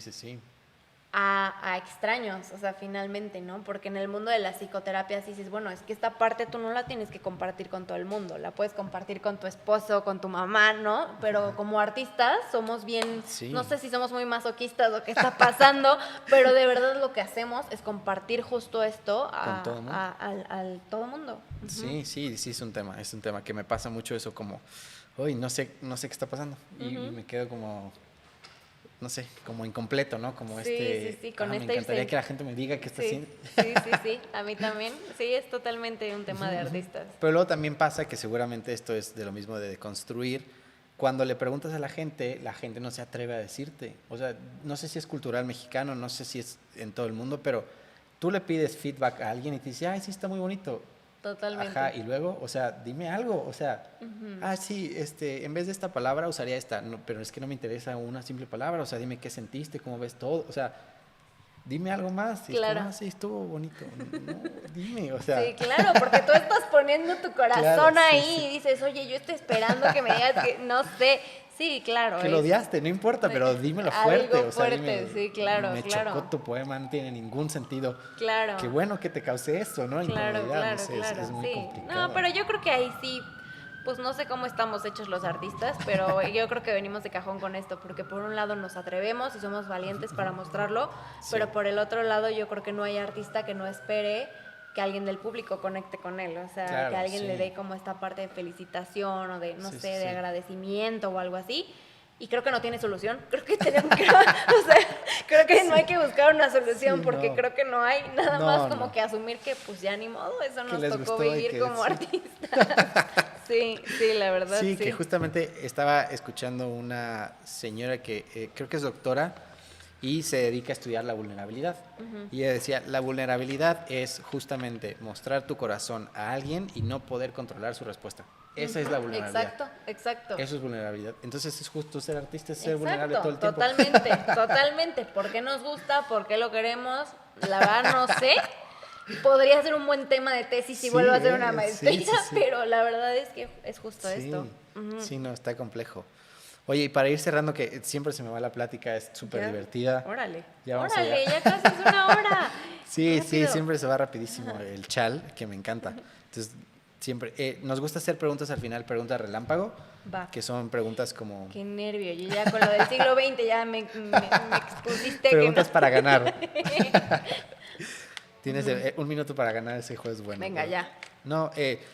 B: A extraños, o sea, finalmente, ¿no? Porque en el mundo de la psicoterapia sí dices, bueno, es que esta parte tú no la tienes que compartir con todo el mundo, la puedes compartir con tu esposo, con tu mamá, ¿no? Pero como artistas somos bien, no sé si somos muy masoquistas o qué está pasando, pero de verdad lo que hacemos es compartir justo esto a todo mundo.
A: Sí, es un tema que me pasa mucho eso como, hoy no sé qué está pasando y me quedo como... no sé, como incompleto, ¿no? Como
B: con
A: me encantaría que la gente me diga qué está haciendo.
B: Sí, a mí también. Sí, es totalmente un tema de artistas.
A: Pero luego también pasa que seguramente esto es de lo mismo de construir. Cuando le preguntas a la gente no se atreve a decirte. O sea, no sé si es cultural mexicano, no sé si es en todo el mundo, pero tú le pides feedback a alguien y te dice, ay, sí, está muy bonito.
B: Totalmente.
A: Ajá, y luego, o sea, dime algo, o sea, sí, en vez de esta palabra usaría esta, no, pero es que no me interesa una simple palabra, o sea, dime qué sentiste, cómo ves todo, o sea, dime algo más. Y
B: claro.
A: sí, estuvo bonito, no, dime, o sea.
B: Sí, claro, porque tú estás poniendo tu corazón ahí y dices, oye, yo estoy esperando que me digas que, no sé. Sí, claro.
A: Que lo odiaste, no importa, pero dímelo fuerte.
B: Algo fuerte, sí, claro.
A: Me chocó tu poema, no tiene ningún sentido.
B: Claro.
A: Qué bueno que te causé eso, ¿no?
B: Claro.
A: No sé, es muy complicado.
B: No, pero yo creo que ahí sí, pues no sé cómo estamos hechos los artistas, pero yo creo que venimos de cajón con esto, porque por un lado nos atrevemos y somos valientes para mostrarlo, pero por el otro lado yo creo que no hay artista que no espere que alguien del público conecte con él, o sea, que alguien le dé como esta parte de felicitación o de, no sé, de agradecimiento o algo así. Y creo que no tiene solución. Creo que tenemos que, o sea, creo que no hay que buscar una solución porque creo que no hay nada más como que asumir que pues ya ni modo, eso nos tocó vivir como artistas. Sí, la verdad.
A: Sí, que justamente estaba escuchando una señora que creo que es doctora y se dedica a estudiar la vulnerabilidad. Y ella decía, la vulnerabilidad es justamente mostrar tu corazón a alguien y no poder controlar su respuesta. Esa es la vulnerabilidad.
B: Exacto.
A: Eso es vulnerabilidad. Entonces es justo ser artista, es ser vulnerable todo el tiempo.
B: Totalmente. ¿Por qué nos gusta? ¿Por qué lo queremos? La verdad no sé. Podría ser un buen tema de tesis si vuelvo a hacer una maestría, pero la verdad es que es justo esto.
A: Sí, no, está complejo. Oye, y para ir cerrando, que siempre se me va la plática, es súper divertida.
B: Órale,
A: ya
B: casi es una hora.
A: Sí, siempre se va rapidísimo el chal, que me encanta. Entonces, siempre, nos gusta hacer preguntas al final, preguntas relámpago, que son preguntas como...
B: Qué nervio, yo ya con lo del siglo XX ya me expusiste.
A: Preguntas para ganar. Tienes un minuto para ganar ese juego, es bueno.
B: Venga, ya.
A: No,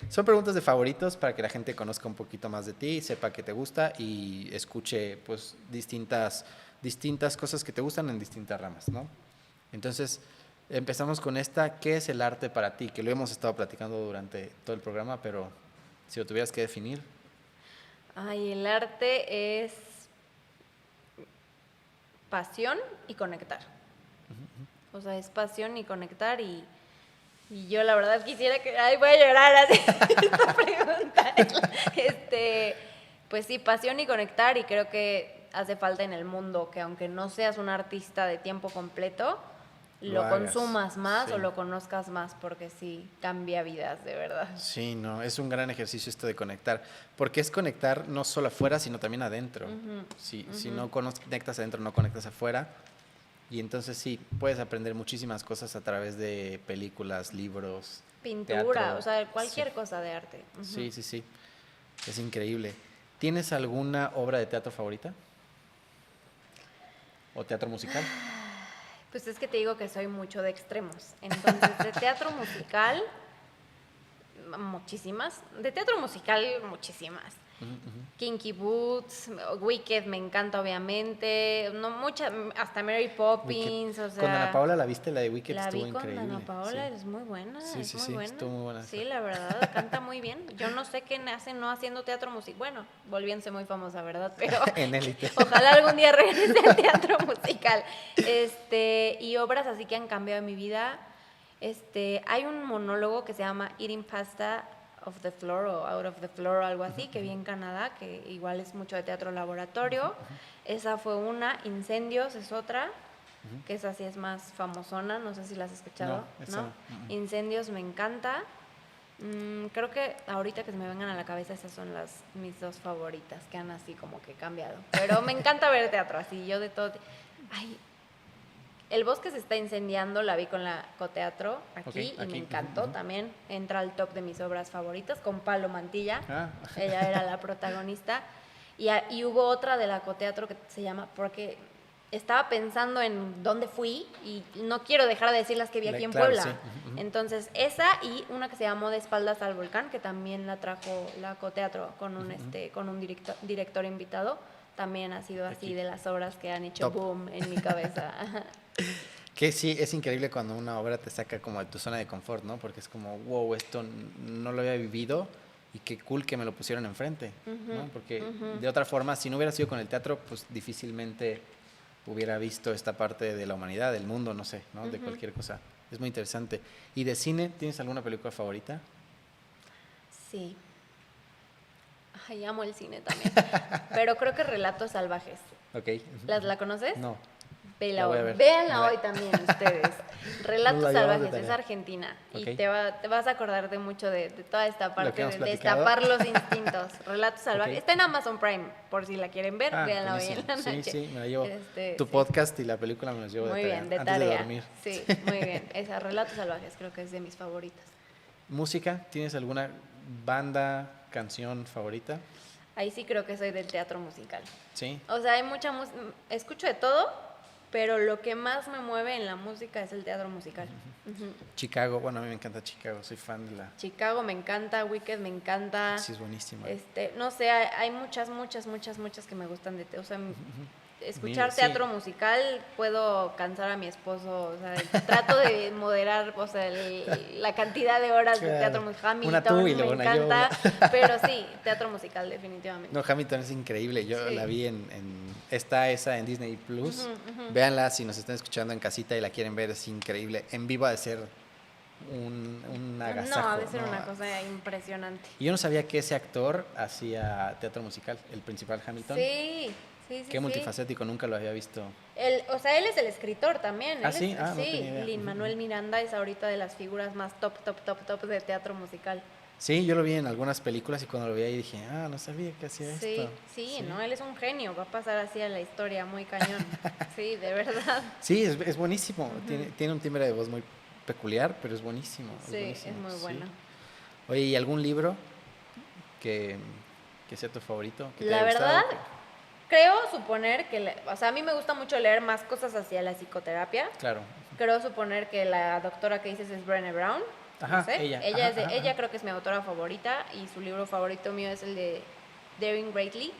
A: son preguntas de favoritos para que la gente conozca un poquito más de ti, sepa que te gusta y escuche pues distintas cosas que te gustan en distintas ramas, ¿no? Entonces, Empezamos con esta. ¿Qué es el arte para ti? Que lo hemos estado platicando durante todo el programa, pero si lo tuvieras que definir.
B: Ay, el arte es pasión y conectar. O sea, es pasión y conectar y yo la verdad quisiera que... Ay, voy a llorar así esta pregunta. Pues sí, pasión y conectar y creo que hace falta en el mundo que aunque no seas un artista de tiempo completo, lo
A: hagas.
B: consumas más
A: Sí.
B: o lo conozcas más porque sí, cambia vidas, de verdad.
A: Sí, no, es un gran ejercicio esto de conectar, porque es conectar no solo afuera, sino también adentro. Si no conectas adentro, no conectas afuera. Y entonces sí, puedes aprender muchísimas cosas a través de películas, libros,
B: Pintura,
A: teatro.
B: o sea, cualquier
A: Sí.
B: cosa de arte.
A: Sí, sí, sí. Es increíble. ¿Tienes alguna obra de teatro favorita? ¿O teatro musical?
B: Pues es que te digo que soy mucho de extremos. Entonces, de teatro musical, muchísimas. De teatro musical, muchísimas. Kinky Boots, Wicked me encanta obviamente, no muchas, hasta Mary Poppins,
A: Wicked.
B: o sea,
A: Con Ana Paola, ¿la viste? La de Wicked
B: la
A: estuvo
B: vi con
A: increíble.
B: Ana Paola,
A: Sí.
B: es muy buena,
A: Sí,
B: es
A: sí,
B: muy
A: sí,
B: buena.
A: estuvo muy buena
B: Sí,
A: esa.
B: la verdad, canta muy bien. Yo no sé qué hace no haciendo teatro musical, bueno, volviéndose muy famosa, ¿verdad? Pero
A: En Élite.
B: ojalá algún día regrese al teatro musical. Y obras así que han cambiado mi vida. Hay un monólogo que se llama Eating Pasta of the Floor o Out of the Floor o algo así, que vi en Canadá, que igual es mucho de teatro laboratorio. Esa fue una. Incendios es otra, que esa sí es más famosona, no sé si la has escuchado.
A: No, esa no.
B: Incendios me encanta. Creo que ahorita que se me vengan a la cabeza esas son mis dos favoritas, que han así como que cambiado. Pero me encanta ver teatro, así yo de todo. Ay, El bosque se está incendiando, la vi con la Coteatro aquí y me encantó también. Entra al top de mis obras favoritas con Palo Mantilla. Ella era la protagonista. Y hubo otra de la Coteatro que se llama, porque estaba pensando en dónde fui y no quiero dejar de decir las que vi aquí en Puebla. Sí. Entonces, esa y una que se llamó De espaldas al volcán, que también la trajo la Coteatro con un director invitado. También ha sido así de las obras que han hecho boom en mi cabeza.
A: Que sí, es increíble cuando una obra te saca como de tu zona de confort, ¿no? Porque es como, wow, esto no lo había vivido y qué cool que me lo pusieron enfrente, ¿no? Porque de otra forma, si no hubiera sido con el teatro, pues difícilmente hubiera visto esta parte de la humanidad, del mundo, no sé, ¿no? De cualquier cosa. Es muy interesante. ¿Y de cine, tienes alguna película favorita?
B: Sí. Ay, amo el cine también. Pero creo que Relatos Salvajes.
A: Ok.
B: ¿La conoces?
A: No.
B: Véanla hoy también ustedes. Relatos Salvajes, es argentina.
A: Okay.
B: Y te vas a acordar de mucho de toda esta parte de
A: platicado.
B: destapar los instintos. Relatos Salvajes. Está en Amazon Prime, por si la quieren ver, véanla hoy en la noche.
A: Sí, me la llevo. Tu podcast y la película me los llevo
B: muy
A: de tarea.
B: Muy bien, de
A: antes
B: tarea.
A: de dormir.
B: Sí, muy bien. Esa, Relatos Salvajes, creo que es de mis favoritas.
A: ¿Música? ¿Tienes alguna banda, canción favorita?
B: Ahí sí creo que soy del teatro musical.
A: Sí.
B: O sea, hay mucha música, escucho de todo, pero lo que más me mueve en la música es el teatro musical.
A: Chicago, bueno, a mí me encanta Chicago, soy fan de la...
B: Chicago me encanta, Wicked me encanta.
A: Sí, es buenísima.
B: No sé, hay muchas que me gustan de... O sea, escuchar teatro musical puedo cansar a mi esposo, o sea, trato de moderar, o sea, la cantidad de horas de teatro musical. Hamilton me encanta, pero sí, teatro musical definitivamente.
A: No, Hamilton es increíble, yo la vi está esa en Disney Plus, véanla si nos están escuchando en casita y la quieren ver, es increíble, en vivo ha de ser un agasajo.
B: No, ha de ser una cosa impresionante.
A: Y yo no sabía que ese actor hacía teatro musical, el principal Hamilton.
B: Sí.
A: Qué multifacético, nunca lo había visto.
B: O sea, él es el escritor también.
A: Sí,
B: no Lin-Manuel Miranda es ahorita de las figuras más top de teatro musical.
A: Sí, yo lo vi en algunas películas y cuando lo vi ahí dije, no sabía que hacía esto.
B: Sí, no, él es un genio, va a pasar así a la historia, muy cañón. Sí, de verdad.
A: Sí, es buenísimo, tiene un timbre de voz muy peculiar, pero es buenísimo.
B: Es muy bueno.
A: Oye, ¿y algún libro que sea tu favorito? Que te
B: la
A: haya
B: verdad,
A: gustado?
B: Creo suponer que, o sea, a mí me gusta mucho leer más cosas hacia la psicoterapia.
A: Claro.
B: Creo suponer que la doctora que dices es Brené Brown.
A: Ajá,
B: no sé.
A: ella.
B: Ella creo que es mi autora favorita y su libro favorito mío es el de Daring Greatly.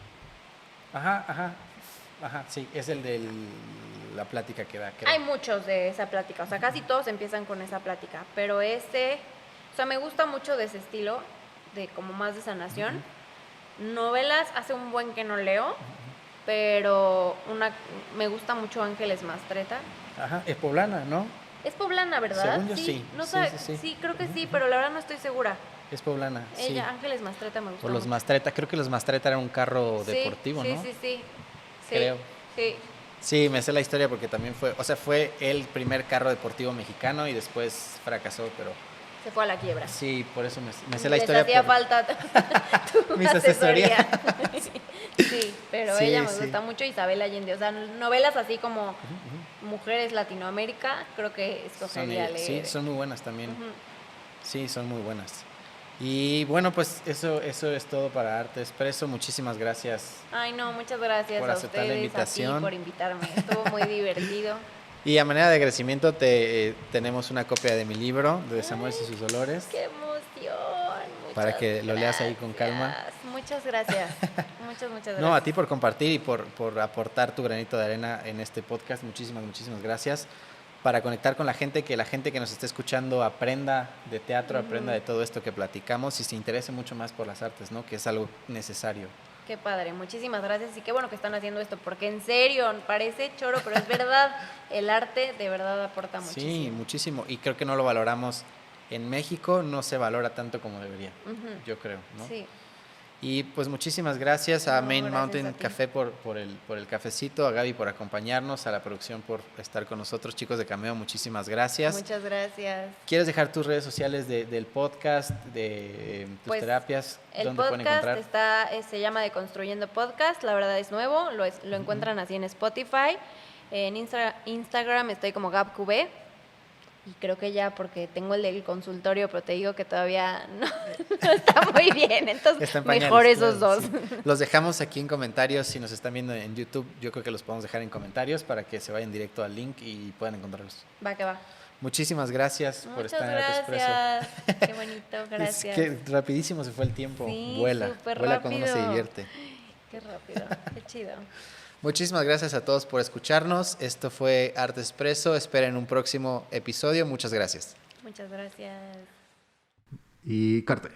A: Ajá, sí, es el del la plática que da. Creo.
B: Hay muchos de esa plática, o sea, casi todos empiezan con esa plática, pero o sea, me gusta mucho de ese estilo, de como más de sanación. Novelas, hace un buen que no leo, pero me gusta mucho Ángeles Mastreta.
A: Ajá, es poblana, ¿no?
B: Es poblana, ¿verdad?
A: Según yo sí.
B: No
A: Sí,
B: sabe,
A: sí, sí.
B: sí, creo que sí, pero la verdad no estoy segura.
A: Es poblana, sí.
B: Ella, Ángeles Mastreta me gusta
A: O los
B: mucho.
A: Mastreta, creo que los Mastreta era un carro
B: Sí,
A: deportivo,
B: sí,
A: ¿no?
B: Sí.
A: Creo.
B: Sí.
A: Sí, me sé la historia porque también fue el primer carro deportivo mexicano y después fracasó, pero
B: Se fue a la quiebra.
A: sí, por eso me sé la historia.
B: Les hacía falta tu
A: mis
B: asesoría.
A: asesorías.
B: Sí, pero
A: Sí,
B: ella me
A: sí.
B: gusta mucho, Isabel Allende. O sea, novelas así como Mujeres Latinoamérica, creo que escogería leer.
A: Sí, son muy buenas también.
B: Ujú.
A: Sí, son muy buenas. Y bueno, pues eso es todo para Arte Expreso. Muchísimas gracias.
B: Ay, no, muchas gracias
A: Por
B: a
A: aceptar la
B: ustedes,
A: invitación.
B: a ti por invitarme. Estuvo muy divertido.
A: Y a manera de agradecimiento tenemos una copia de mi libro, de Desamores y sus dolores.
B: ¡Qué emoción!
A: Para que lo leas ahí con calma.
B: Muchas gracias. Muchas gracias.
A: No, a ti por compartir y por aportar tu granito de arena en este podcast. Muchísimas gracias. Para conectar con la gente, que nos esté escuchando aprenda de teatro, aprenda de todo esto que platicamos y se interese mucho más por las artes, ¿no? Que es algo necesario.
B: Qué padre, muchísimas gracias y qué bueno que están haciendo esto, porque en serio, parece choro, pero es verdad, el arte de verdad aporta muchísimo.
A: Sí, muchísimo, y creo que no lo valoramos. En México no se valora tanto como debería, yo creo, ¿no?
B: Sí.
A: Y pues muchísimas gracias a Main
B: gracias
A: Mountain
B: a ti.
A: Café por el cafecito, a Gaby por acompañarnos, a la producción por estar con nosotros, chicos de Cameo, muchísimas gracias.
B: Muchas gracias.
A: ¿Quieres dejar tus redes sociales del podcast, de tus
B: Pues,
A: terapias?
B: El
A: ¿Dónde pueden encontrar?
B: podcast se llama Deconstruyendo Podcast, la verdad es nuevo, lo encuentran así en Spotify. En Instagram estoy como GabQB. Y creo que ya, porque tengo el del consultorio, pero te digo que todavía no está muy bien. Entonces,
A: Está en pañales,
B: mejor esos
A: claro,
B: dos.
A: sí. Los dejamos aquí en comentarios. Si nos están viendo en YouTube, yo creo que los podemos dejar en comentarios para que se vayan directo al link y puedan encontrarlos.
B: Va que va.
A: Muchísimas gracias por estar en Arte Expreso.
B: Gracias. Qué bonito, gracias.
A: Es que rapidísimo se fue el tiempo.
B: Sí,
A: vuela
B: súper
A: cuando uno se
B: rápido.
A: divierte.
B: Qué rápido, qué chido.
A: Muchísimas gracias a todos por escucharnos. Esto fue Arte Expreso. Esperen un próximo episodio. Muchas gracias.
B: Muchas gracias.
A: Y corte.